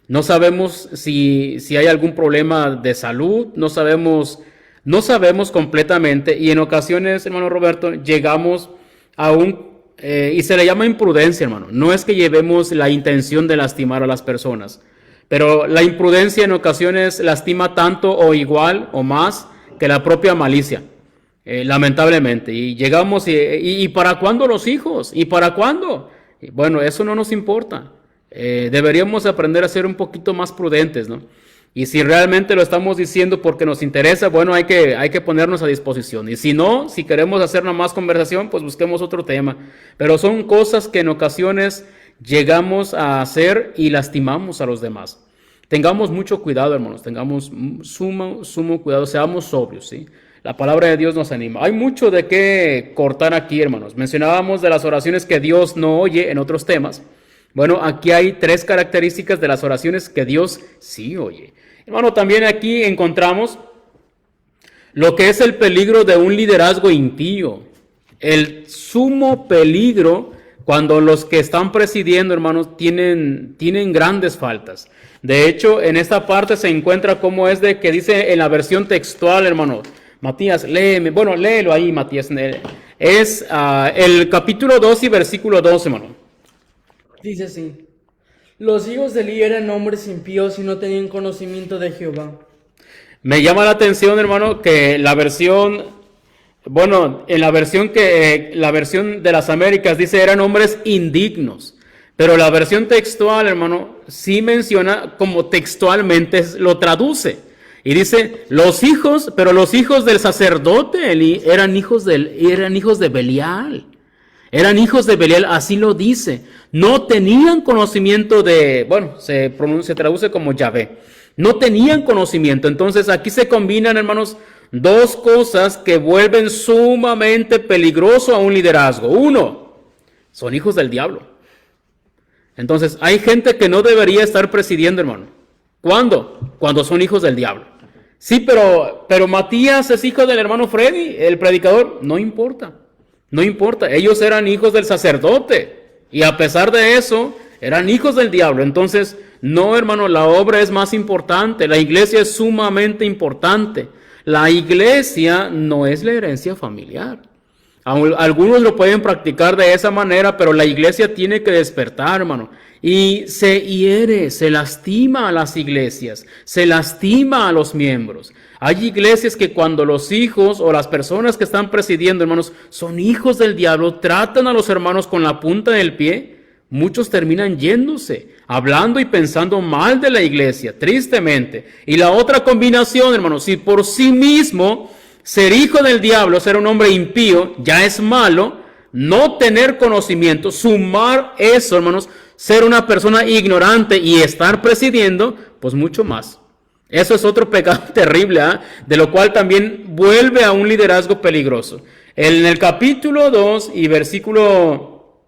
No sabemos si hay algún problema de salud, no sabemos completamente, y en ocasiones, hermano Roberto, llegamos a y se le llama imprudencia, hermano. No es que llevemos la intención de lastimar a las personas, pero la imprudencia en ocasiones lastima tanto o igual o más que la propia malicia, lamentablemente. Y llegamos y ¿para cuándo los hijos? ¿Y para cuándo? Y bueno, eso no nos importa. Deberíamos aprender a ser un poquito más prudentes, ¿no? Y si realmente lo estamos diciendo porque nos interesa, bueno, hay que ponernos a disposición. Y si no, si queremos hacer una más conversación, pues busquemos otro tema. Pero son cosas que en ocasiones llegamos a hacer y lastimamos a los demás. Tengamos mucho cuidado, hermanos, tengamos sumo cuidado, seamos sobrios, ¿sí? La palabra de Dios nos anima. Hay mucho de qué cortar aquí, hermanos. Mencionábamos de las oraciones que Dios no oye en otros temas. Bueno, aquí hay 3 características de las oraciones que Dios sí oye. Hermano, también aquí encontramos lo que es el peligro de un liderazgo impío. El sumo peligro cuando los que están presidiendo, hermanos, tienen grandes faltas. De hecho, en esta parte se encuentra cómo es de que dice en la versión textual, hermano. Matías, léeme. Bueno, léelo ahí, Matías. Es el capítulo 2 y versículo 2, hermano. Dice así: los hijos de Eli eran hombres impíos y no tenían conocimiento de Jehová. Me llama la atención, hermano, que la versión, bueno, en la versión de las Américas dice eran hombres indignos, pero la versión textual, hermano, sí menciona como textualmente lo traduce. Y dice, los hijos del sacerdote Eli eran hijos de Belial. Eran hijos de Belial, así lo dice. No tenían conocimiento se traduce como Yahvé. No tenían conocimiento. Entonces aquí se combinan, hermanos, 2 cosas que vuelven sumamente peligroso a un liderazgo. 1, son hijos del diablo. Entonces hay gente que no debería estar presidiendo, hermano. ¿Cuándo? Cuando son hijos del diablo. Sí, pero Matías es hijo del hermano Freddy, el predicador. No importa. No importa, ellos eran hijos del sacerdote y a pesar de eso eran hijos del diablo. Entonces, no, hermano, la obra es más importante, la iglesia es sumamente importante. La iglesia no es la herencia familiar. Algunos lo pueden practicar de esa manera, pero la iglesia tiene que despertar, hermano. Y se hiere, se lastima a las iglesias, se lastima a los miembros. Hay iglesias que cuando los hijos o las personas que están presidiendo, hermanos, son hijos del diablo, tratan a los hermanos con la punta del pie, muchos terminan yéndose, hablando y pensando mal de la iglesia, tristemente. Y la otra combinación, hermanos, si por sí mismo ser hijo del diablo, ser un hombre impío, ya es malo, no tener conocimiento, sumar eso, hermanos, ser una persona ignorante y estar presidiendo, pues mucho más. Eso es otro pecado terrible, de lo cual también vuelve a un liderazgo peligroso. En el capítulo 2 y versículo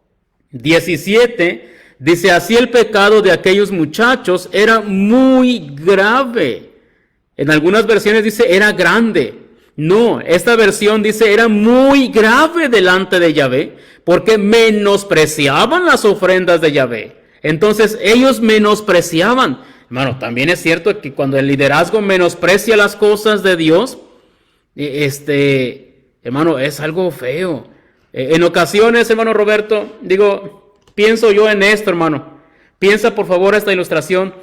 17, dice, así el pecado de aquellos muchachos era muy grave. En algunas versiones dice, era grande. No, esta versión dice, era muy grave delante de Yahvé, porque menospreciaban las ofrendas de Yahvé. Entonces ellos menospreciaban. hermano, también es cierto que cuando el liderazgo menosprecia las cosas de Dios, hermano, es algo feo. En ocasiones, hermano Roberto, pienso yo en esto, hermano. Piensa por favor esta ilustración.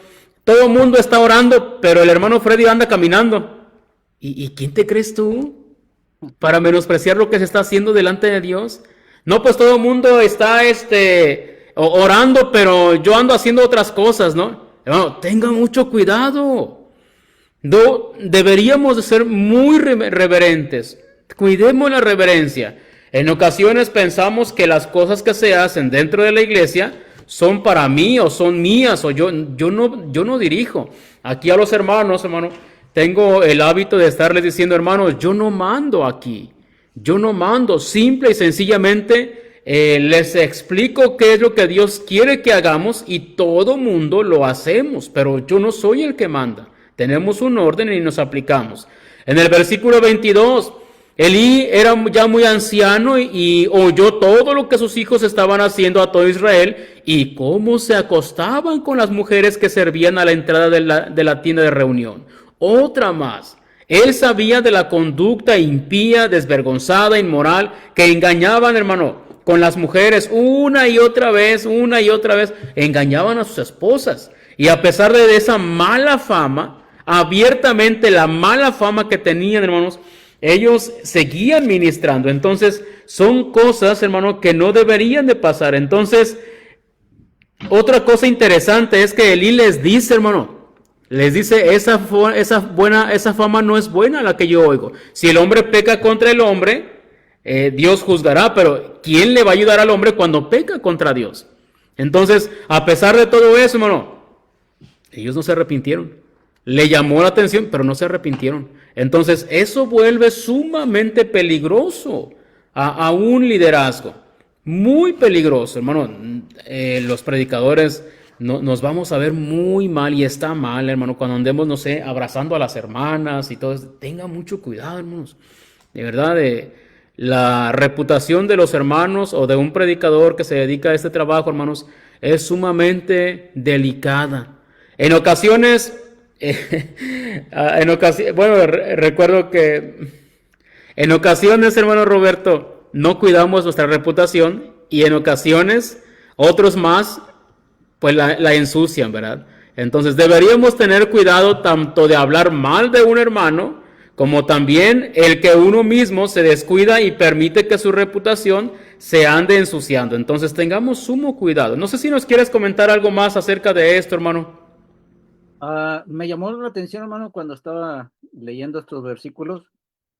Todo el mundo está orando, pero el hermano Freddy anda caminando. ¿Y quién te crees tú para menospreciar lo que se está haciendo delante de Dios? No, pues todo el mundo está orando, pero yo ando haciendo otras cosas, ¿no? Hermano, tenga mucho cuidado. No, deberíamos de ser muy reverentes. Cuidemos la reverencia. En ocasiones pensamos que las cosas que se hacen dentro de la iglesia son para mí o son mías o yo no dirijo. Aquí a los hermanos, hermano, tengo el hábito de estarles diciendo, hermanos, yo no mando aquí. Yo no mando. Simple y sencillamente les explico qué es lo que Dios quiere que hagamos y todo mundo lo hacemos, pero yo no soy el que manda. Tenemos un orden y nos aplicamos. En el versículo 22, Elí era ya muy anciano y oyó todo lo que sus hijos estaban haciendo a todo Israel y cómo se acostaban con las mujeres que servían a la entrada de la tienda de reunión. Otra más. Él sabía de la conducta impía, desvergonzada, inmoral, que engañaban, hermano, con las mujeres una y otra vez, engañaban a sus esposas. Y a pesar de esa mala fama, abiertamente la mala fama que tenían, hermanos, ellos seguían ministrando. Entonces, son cosas, hermano, que no deberían de pasar. Entonces, otra cosa interesante es que Elí les dice, hermano, les dice, esa fama no es buena la que yo oigo. Si el hombre peca contra el hombre, Dios juzgará, pero ¿quién le va a ayudar al hombre cuando peca contra Dios? Entonces, a pesar de todo eso, hermano, ellos no se arrepintieron. Le llamó la atención, pero no se arrepintieron. Entonces, eso vuelve sumamente peligroso a un liderazgo. Muy peligroso, hermano. Los predicadores nos vamos a ver muy mal y está mal, hermano, cuando andemos, no sé, abrazando a las hermanas y todo eso. Tenga mucho cuidado, hermanos. De verdad, la reputación de los hermanos o de un predicador que se dedica a este trabajo, hermanos, es sumamente delicada. En ocasiones, recuerdo que en ocasiones, hermano Roberto, no cuidamos nuestra reputación y en ocasiones otros más, pues la ensucian, ¿verdad? Entonces deberíamos tener cuidado tanto de hablar mal de un hermano, como también el que uno mismo se descuida y permite que su reputación se ande ensuciando. Entonces tengamos sumo cuidado. No sé si nos quieres comentar algo más acerca de esto, hermano. Me llamó la atención, hermano, cuando estaba leyendo estos versículos,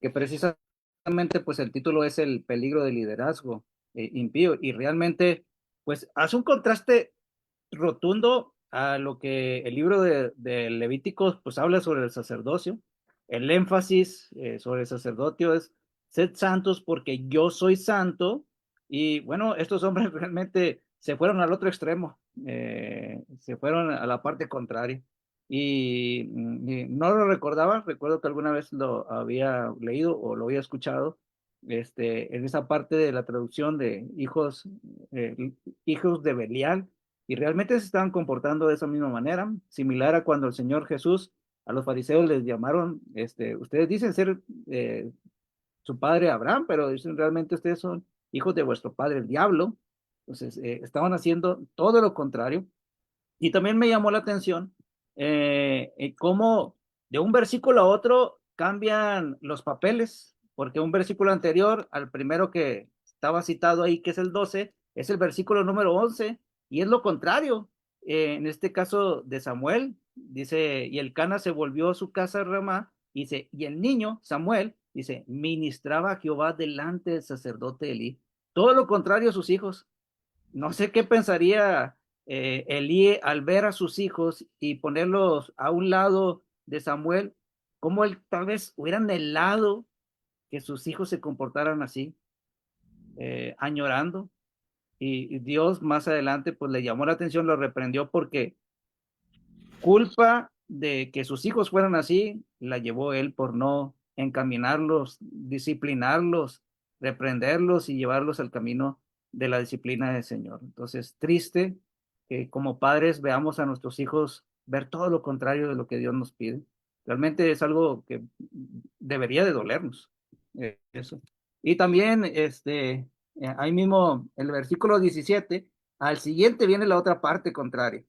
que precisamente pues el título es el peligro del liderazgo impío, y realmente pues hace un contraste rotundo a lo que el libro de Levíticos pues habla sobre el sacerdocio. El énfasis sobre el sacerdocio es: sed santos porque yo soy santo. Y bueno, estos hombres realmente se fueron al otro extremo, se fueron a la parte contraria. Y no lo recordaba, recuerdo que alguna vez lo había leído o lo había escuchado, en esa parte de la traducción de hijos de Belial, y realmente se estaban comportando de esa misma manera, similar a cuando el Señor Jesús a los fariseos les llamaron, ustedes dicen ser su padre Abraham, pero dicen realmente ustedes son hijos de vuestro padre el diablo. Entonces, estaban haciendo todo lo contrario. Y también me llamó la atención cómo de un versículo a otro cambian los papeles, porque un versículo anterior al primero que estaba citado ahí, que es el 12, es el versículo número 11, y es lo contrario. En este caso de Samuel, dice, y el Cana se volvió a su casa de Ramá, dice, y el niño, Samuel, dice, ministraba a Jehová delante del sacerdote Elí. Todo lo contrario a sus hijos. No sé qué pensaría Elí al ver a sus hijos y ponerlos a un lado de Samuel, cómo él tal vez hubiera anhelado que sus hijos se comportaran así, añorando. Y Dios más adelante pues le llamó la atención, lo reprendió, porque culpa de que sus hijos fueran así la llevó él por no encaminarlos, disciplinarlos, reprenderlos y llevarlos al camino de la disciplina del Señor. Entonces, triste que como padres veamos a nuestros hijos ver todo lo contrario de lo que Dios nos pide. Realmente es algo que debería de dolernos, eso. Y también, ahí mismo, el versículo 17, al siguiente viene la otra parte contraria.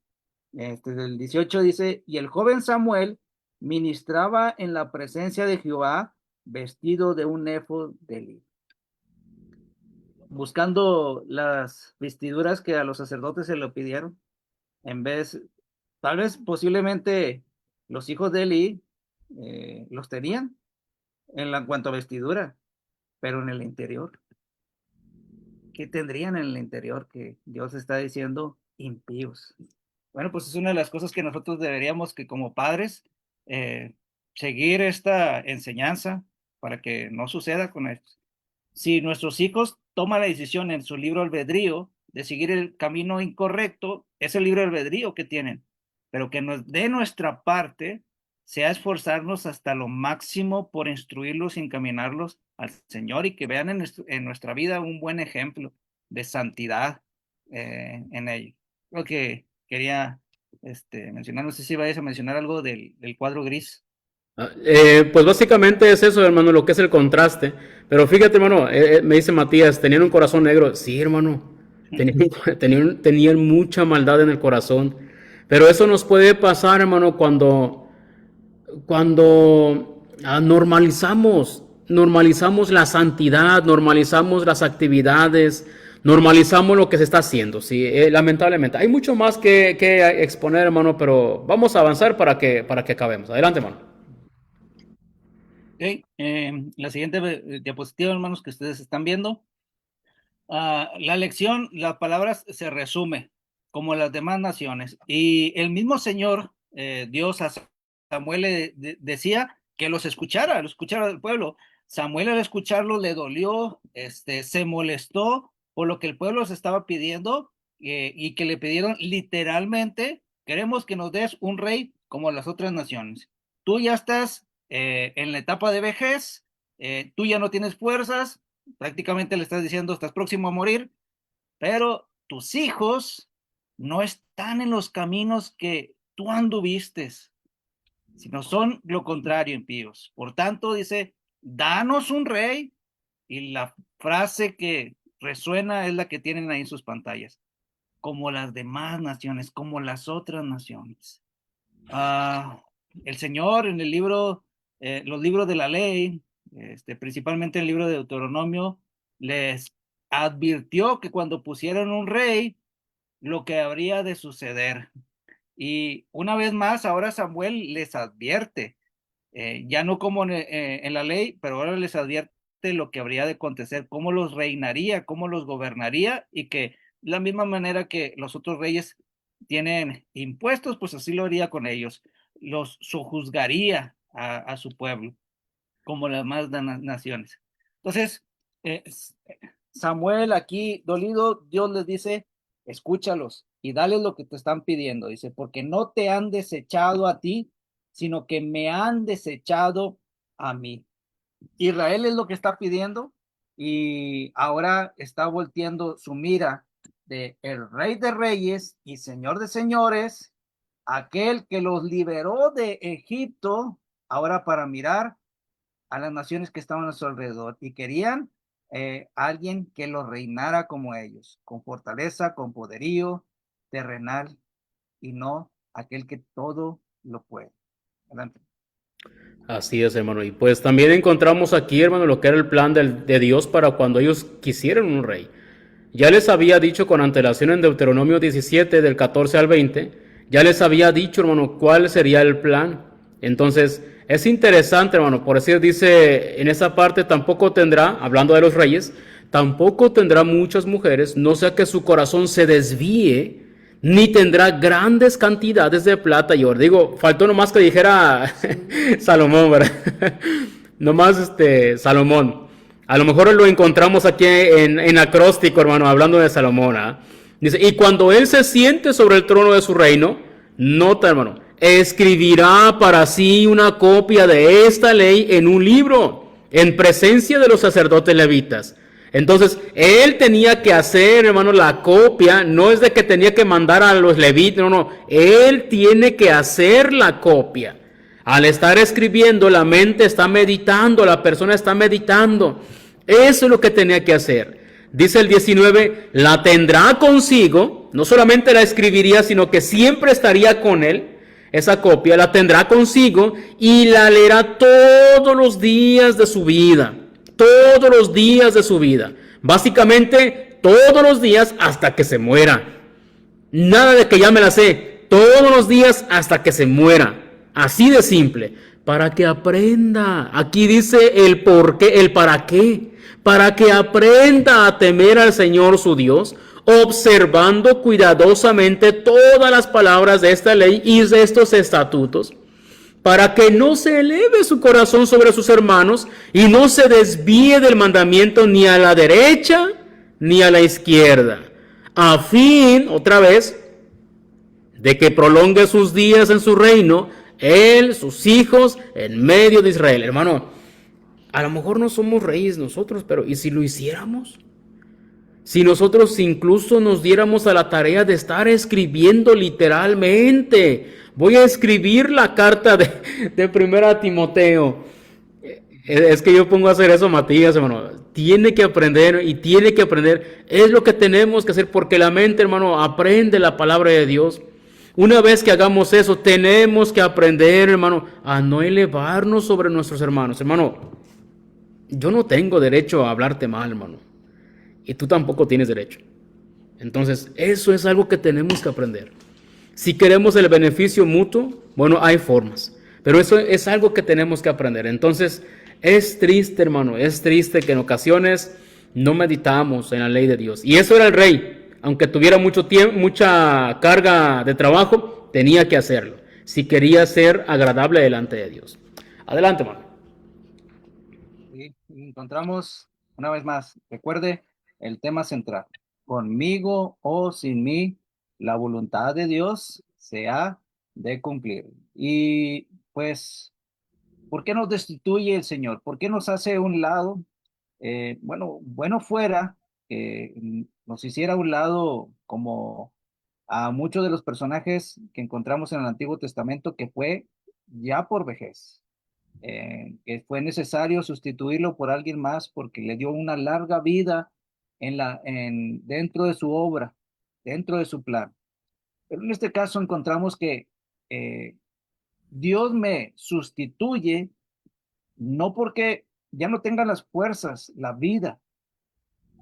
Del 18 dice, y el joven Samuel ministraba en la presencia de Jehová vestido de un éfod de lino. Buscando las vestiduras que a los sacerdotes se le pidieron, en vez, tal vez posiblemente los hijos de Eli los tenían en cuanto a vestidura, pero en el interior, ¿qué tendrían en el interior que Dios está diciendo? Impíos. Bueno, pues es una de las cosas que nosotros deberíamos que como padres seguir esta enseñanza para que no suceda con esto. Si nuestros hijos toman la decisión en su libre albedrío de seguir el camino incorrecto, es el libre albedrío que tienen, pero que de nuestra parte sea esforzarnos hasta lo máximo por instruirlos y encaminarlos al Señor y que vean en nuestra vida un buen ejemplo de santidad en ello. Lo que quería mencionar, no sé si vayas a mencionar algo del cuadro gris. Pues básicamente es eso, hermano, lo que es el contraste. Pero fíjate, hermano, me dice Matías, tenían un corazón negro. Sí, hermano, tenían mucha maldad en el corazón. Pero eso nos puede pasar, hermano, cuando normalizamos la santidad, normalizamos las actividades, normalizamos lo que se está haciendo. Sí, lamentablemente. Hay mucho más que exponer, hermano, pero vamos a avanzar para que acabemos. Adelante, hermano. Okay. La siguiente diapositiva, hermanos, que ustedes están viendo. La lección, las palabras se resume como las demás naciones. Y el mismo Señor, Dios a Samuel le decía que lo escuchara del pueblo. Samuel al escucharlo le dolió, se molestó por lo que el pueblo se estaba pidiendo y que le pidieron literalmente, queremos que nos des un rey como las otras naciones. Tú ya estás en la etapa de vejez, tú ya no tienes fuerzas, prácticamente le estás diciendo estás próximo a morir, pero tus hijos no están en los caminos que tú anduviste, sino son lo contrario, impíos. Por tanto, dice, danos un rey, y la frase que resuena es la que tienen ahí en sus pantallas, como las demás naciones, como las otras naciones. El Señor en el libro, los libros de la ley, principalmente el libro de Deuteronomio, les advirtió que cuando pusieran un rey, lo que habría de suceder. Y una vez más, ahora Samuel les advierte, ya no como en la ley, pero ahora les advierte lo que habría de acontecer, cómo los reinaría, cómo los gobernaría, y que la misma manera que los otros reyes tienen impuestos, pues así lo haría con ellos, los sojuzgaría a su pueblo, como las demás naciones. Entonces, Samuel aquí dolido, Dios les dice, escúchalos y dale lo que te están pidiendo. Dice, porque no te han desechado a ti, sino que me han desechado a mí. Israel es lo que está pidiendo y ahora está volteando su mira de el Rey de Reyes y Señor de Señores, aquel que los liberó de Egipto, ahora para mirar a las naciones que estaban a su alrededor y querían alguien que los reinara como ellos, con fortaleza, con poderío terrenal y no aquel que todo lo puede. Adelante. Así es, hermano. Y pues también encontramos aquí, hermano, lo que era el plan de Dios para cuando ellos quisieran un rey. Ya les había dicho con antelación en Deuteronomio 17, del 14 al 20, ya les había dicho, hermano, cuál sería el plan. Entonces, es interesante, hermano, por decir, dice en esa parte, tampoco tendrá, hablando de los reyes, tampoco tendrá muchas mujeres, no sea que su corazón se desvíe, ni tendrá grandes cantidades de plata y oro. Digo, faltó nomás que dijera Salomón, ¿verdad? Nomás Salomón. A lo mejor lo encontramos aquí en acróstico, hermano, hablando de Salomón. ¿Eh? Dice, y cuando él se siente sobre el trono de su reino, nota, hermano, escribirá para sí una copia de esta ley en un libro, en presencia de los sacerdotes levitas, Entonces, él tenía que hacer, hermano, la copia. No es de que tenía que mandar a los levitas, no, no. Él tiene que hacer la copia. Al estar escribiendo, la mente está meditando, la persona está meditando. Eso es lo que tenía que hacer. Dice el 19, la tendrá consigo, no solamente la escribiría, sino que siempre estaría con él. Esa copia la tendrá consigo y la leerá todos los días de su vida. Todos los días de su vida. Básicamente, todos los días hasta que se muera. Nada de que ya me la sé. Todos los días hasta que se muera. Así de simple. Para que aprenda. Aquí dice el por qué, el para qué. Para que aprenda a temer al Señor su Dios, observando cuidadosamente todas las palabras de esta ley y de estos estatutos, para que no se eleve su corazón sobre sus hermanos y no se desvíe del mandamiento ni a la derecha ni a la izquierda, a fin, otra vez, de que prolongue sus días en su reino, él, sus hijos, en medio de Israel. Hermano, a lo mejor no somos reyes nosotros, pero ¿y si lo hiciéramos? Si nosotros incluso nos diéramos a la tarea de estar escribiendo literalmente. Voy a escribir la carta de primera Timoteo. Es que yo pongo a hacer eso, Matías, hermano. Tiene que aprender y tiene que aprender. Es lo que tenemos que hacer porque la mente, hermano, aprende la palabra de Dios. Una vez que hagamos eso, tenemos que aprender, hermano, a no elevarnos sobre nuestros hermanos. Hermano, yo no tengo derecho a hablarte mal, hermano. Y tú tampoco tienes derecho. Entonces, eso es algo que tenemos que aprender. Si queremos el beneficio mutuo, bueno, hay formas. Pero eso es algo que tenemos que aprender. Entonces, es triste, hermano, es triste que en ocasiones no meditamos en la ley de Dios. Y eso era el rey. Aunque tuviera mucho tiempo, mucha carga de trabajo, tenía que hacerlo. Si quería ser agradable delante de Dios. Adelante, hermano. Sí, encontramos una vez más, recuerde el tema central. Conmigo o sin mí, la voluntad de Dios se ha de cumplir. Y pues, ¿por qué nos destituye el Señor? ¿Por qué nos hace a un lado? Bueno fuera que nos hiciera a un lado como a muchos de los personajes que encontramos en el Antiguo Testamento que fue ya por vejez, que fue necesario sustituirlo por alguien más porque le dio una larga vida dentro de su obra, dentro de su plan. Pero en este caso encontramos que eh, Dios me sustituye no porque ya no tenga las fuerzas, la vida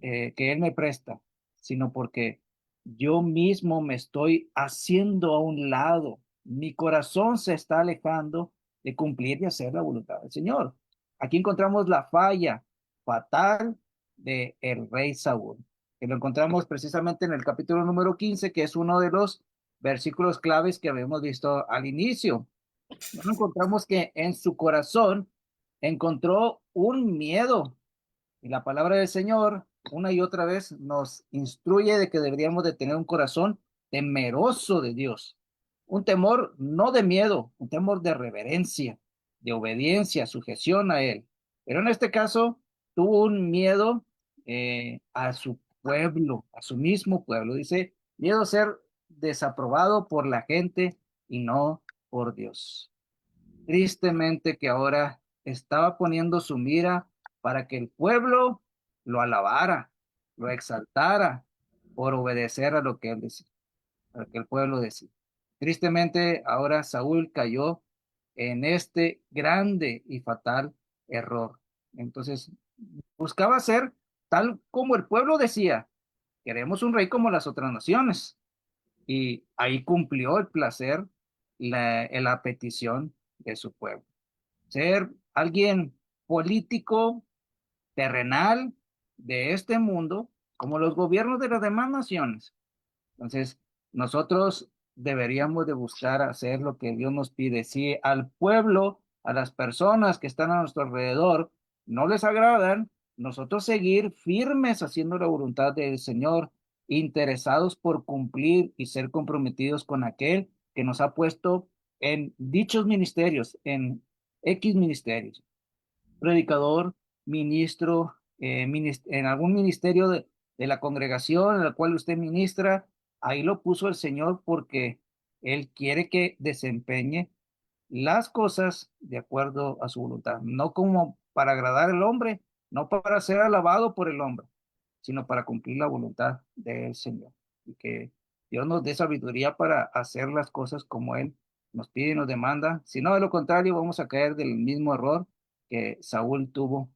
que Él me presta, sino porque yo mismo me estoy haciendo a un lado. Mi corazón se está alejando de cumplir y hacer la voluntad del Señor. Aquí encontramos la falla fatal de el rey Saúl, que lo encontramos precisamente en el capítulo número 15, que es uno de los versículos claves que habíamos visto al inicio. Bueno, encontramos que en su corazón encontró un miedo y la palabra del Señor una y otra vez nos instruye de que deberíamos de tener un corazón temeroso de Dios. Un temor no de miedo, un temor de reverencia, de obediencia, sujeción a Él. Pero en este caso tuvo un miedo a su pueblo, a su mismo pueblo. Dice, miedo a ser desaprobado por la gente y no por Dios. Tristemente que ahora estaba poniendo su mira para que el pueblo lo alabara, lo exaltara por obedecer a lo que él decía, a lo que el pueblo decía. Tristemente ahora Saúl cayó en este grande y fatal error. Entonces buscaba ser tal como el pueblo decía, queremos un rey como las otras naciones. Y ahí cumplió el placer, la petición de su pueblo. Ser alguien político, terrenal de este mundo, como los gobiernos de las demás naciones. Entonces, nosotros deberíamos de buscar hacer lo que Dios nos pide. Si al pueblo, a las personas que están a nuestro alrededor, no les agradan, nosotros seguir firmes haciendo la voluntad del Señor, interesados por cumplir y ser comprometidos con aquel que nos ha puesto en dichos ministerios, en X ministerios, predicador, ministro, en algún ministerio de la congregación en la cual usted ministra, ahí lo puso el Señor porque Él quiere que desempeñe las cosas de acuerdo a su voluntad, no como para agradar al hombre, no para ser alabado por el hombre, sino para cumplir la voluntad del Señor. Y que Dios nos dé sabiduría para hacer las cosas como Él nos pide y nos demanda. Si no, de lo contrario, vamos a caer del mismo error que Saúl tuvo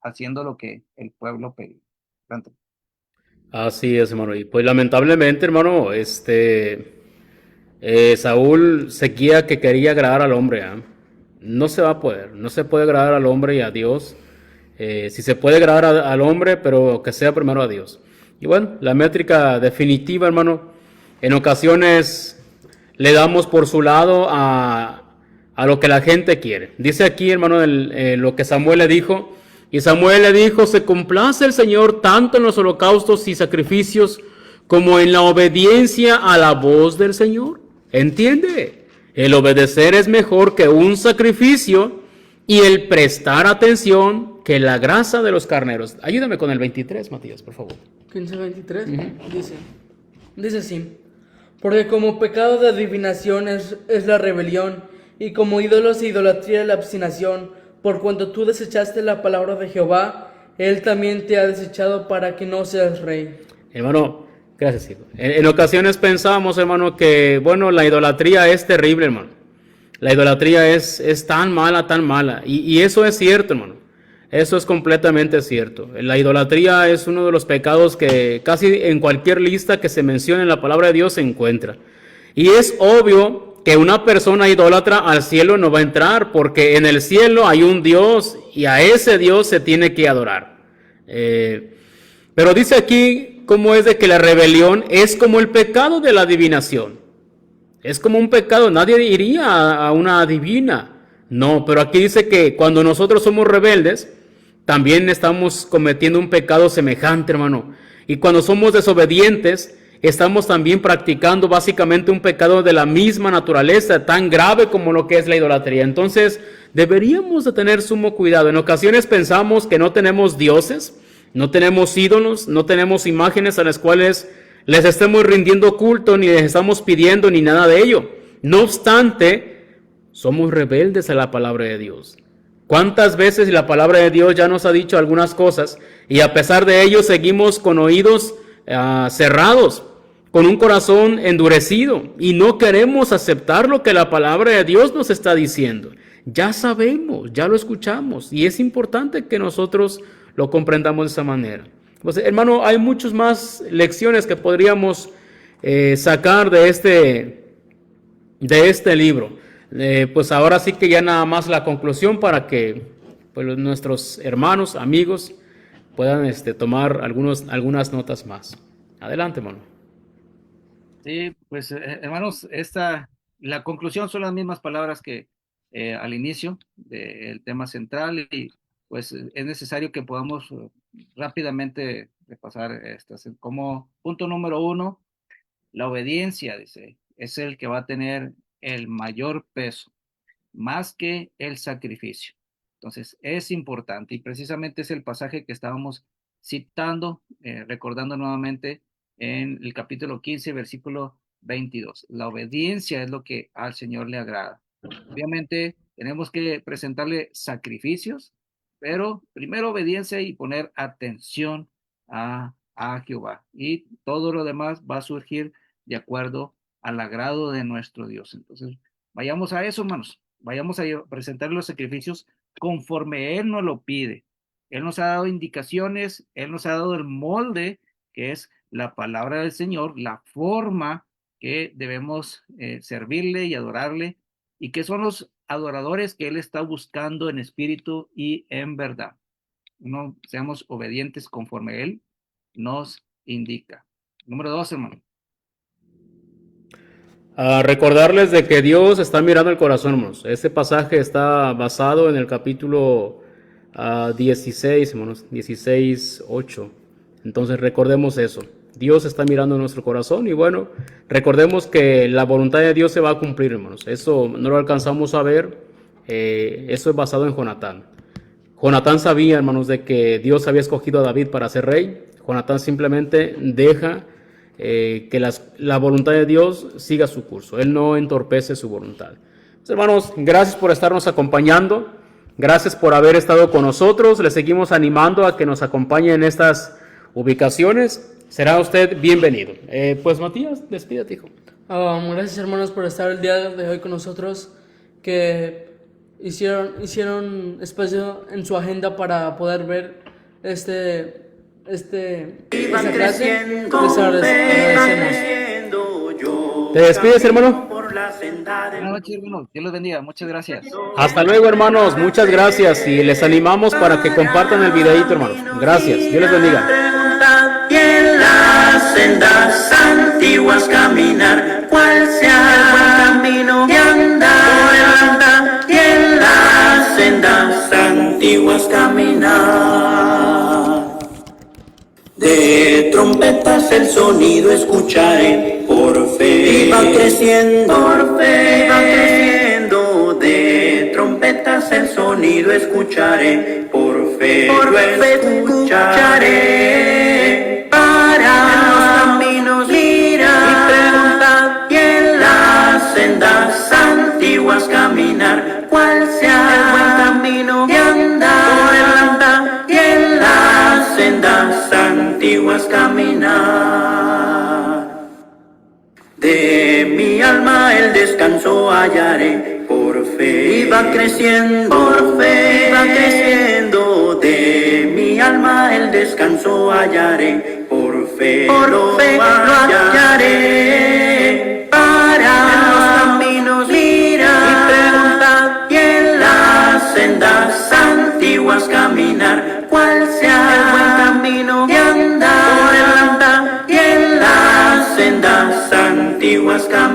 haciendo lo que el pueblo pedía. Tanto. Así es, hermano. Y pues lamentablemente, hermano, Saúl seguía que quería agradar al hombre. ¿Eh? No se va a poder, no se puede agradar al hombre y a Dios. Si se puede agradar al hombre, pero que sea primero a Dios. Y bueno, la métrica definitiva, hermano, en ocasiones le damos por su lado a lo que la gente quiere. Dice aquí, hermano, lo que Samuel le dijo. Y Samuel le dijo, se complace el Señor tanto en los holocaustos y sacrificios como en la obediencia a la voz del Señor. ¿Entiende? El obedecer es mejor que un sacrificio y el prestar atención que la grasa de los carneros. Ayúdame con el 23, Matías, por favor. 15:23 dice así: porque como pecado de adivinación es la rebelión, y como ídolos e idolatría la obstinación, por cuanto tú desechaste la palabra de Jehová, Él también te ha desechado para que no seas rey. Hermano, gracias, hijo. En ocasiones pensamos, hermano, que, bueno, la idolatría es terrible, hermano. La idolatría es tan mala. Y eso es cierto, hermano. Eso es completamente cierto. La idolatría es uno de los pecados que casi en cualquier lista que se mencione en la palabra de Dios se encuentra. Y es obvio que una persona idólatra al cielo no va a entrar, porque en el cielo hay un Dios y a ese Dios se tiene que adorar. Pero dice aquí cómo es de que la rebelión es como el pecado de la adivinación. Es como un pecado, nadie iría a una adivina. No, pero aquí dice que cuando nosotros somos rebeldes, también estamos cometiendo un pecado semejante, hermano. Y cuando somos desobedientes, estamos también practicando básicamente un pecado de la misma naturaleza, tan grave como lo que es la idolatría. Entonces, deberíamos de tener sumo cuidado. En ocasiones pensamos que no tenemos dioses, no tenemos ídolos, no tenemos imágenes a las cuales les estemos rindiendo culto, ni les estamos pidiendo, ni nada de ello. No obstante, somos rebeldes a la palabra de Dios. ¿Cuántas veces la palabra de Dios ya nos ha dicho algunas cosas y a pesar de ello seguimos con oídos cerrados, con un corazón endurecido y no queremos aceptar lo que la palabra de Dios nos está diciendo? Ya sabemos, ya lo escuchamos y es importante que nosotros lo comprendamos de esa manera. Pues, hermano, hay muchas más lecciones que podríamos sacar de este libro. Pues ahora sí que ya nada más la conclusión para que pues, nuestros hermanos, amigos puedan tomar algunas notas más. Adelante, hermano. Sí, pues hermanos, la conclusión son las mismas palabras que al inicio del tema central y pues es necesario que podamos rápidamente repasar estas. Como punto número 1, la obediencia, dice, es el que va a tener el mayor peso, más que el sacrificio. Entonces, es importante y precisamente es el pasaje que estábamos citando, recordando nuevamente en el capítulo 15, versículo 22. La obediencia es lo que al Señor le agrada. Obviamente, tenemos que presentarle sacrificios, pero primero obediencia y poner atención a Jehová. Y todo lo demás va a surgir de acuerdo al agrado de nuestro Dios. Entonces, vayamos a eso, hermanos. Vayamos a presentar los sacrificios conforme Él nos lo pide. Él nos ha dado indicaciones, Él nos ha dado el molde, que es la palabra del Señor, la forma que debemos servirle y adorarle, y que son los adoradores que Él está buscando en espíritu y en verdad. No seamos obedientes conforme Él nos indica. Número 2, hermano. Recordarles de que Dios está mirando el corazón, hermanos. Este pasaje está basado en el capítulo 16, hermanos, 16:8. Entonces recordemos eso. Dios está mirando nuestro corazón y bueno, recordemos que la voluntad de Dios se va a cumplir, hermanos. Eso no lo alcanzamos a ver. Eso es basado en Jonatán. Jonatán sabía, hermanos, de que Dios había escogido a David para ser rey. Jonatán simplemente deja que la voluntad de Dios siga su curso. Él no entorpece su voluntad. Entonces, hermanos, gracias por estarnos acompañando. Gracias por haber estado con nosotros. Le seguimos animando a que nos acompañe en estas ubicaciones. Será usted bienvenido. Pues Matías, despídete, hijo. Gracias, hermanos, por estar el día de hoy con nosotros, que hicieron espacio en su agenda para poder ver esta clase. Les agradecemos. ¿Te despides, hermano? Buenas noches, hermanos. Dios los bendiga. Muchas gracias. Hasta luego, hermanos. Muchas gracias. Y les animamos para que compartan el videíto, hermanos. Gracias. Dios les bendiga. Y en las sendas antiguas caminar, cuál sea el buen camino que andar, y en las sendas antiguas caminar. De trompetas el sonido escucharé, por fe va creciendo, por fe va creciendo. De trompetas el sonido escucharé, por fe lo escucharé. Para los caminos mirar y preguntar, y en las sendas antiguas caminar, cuál sea el buen camino que andar, y en las sendas antiguas caminar. De mi alma el descanso hallaré, por fe y va creciendo, por fe va creciendo. De mi alma el descanso hallaré, por fe lo hallaré. Para los caminos mirar y preguntar, y en las sendas antiguas caminar, cuál sea el buen camino que andar, y en las sendas antiguas caminar.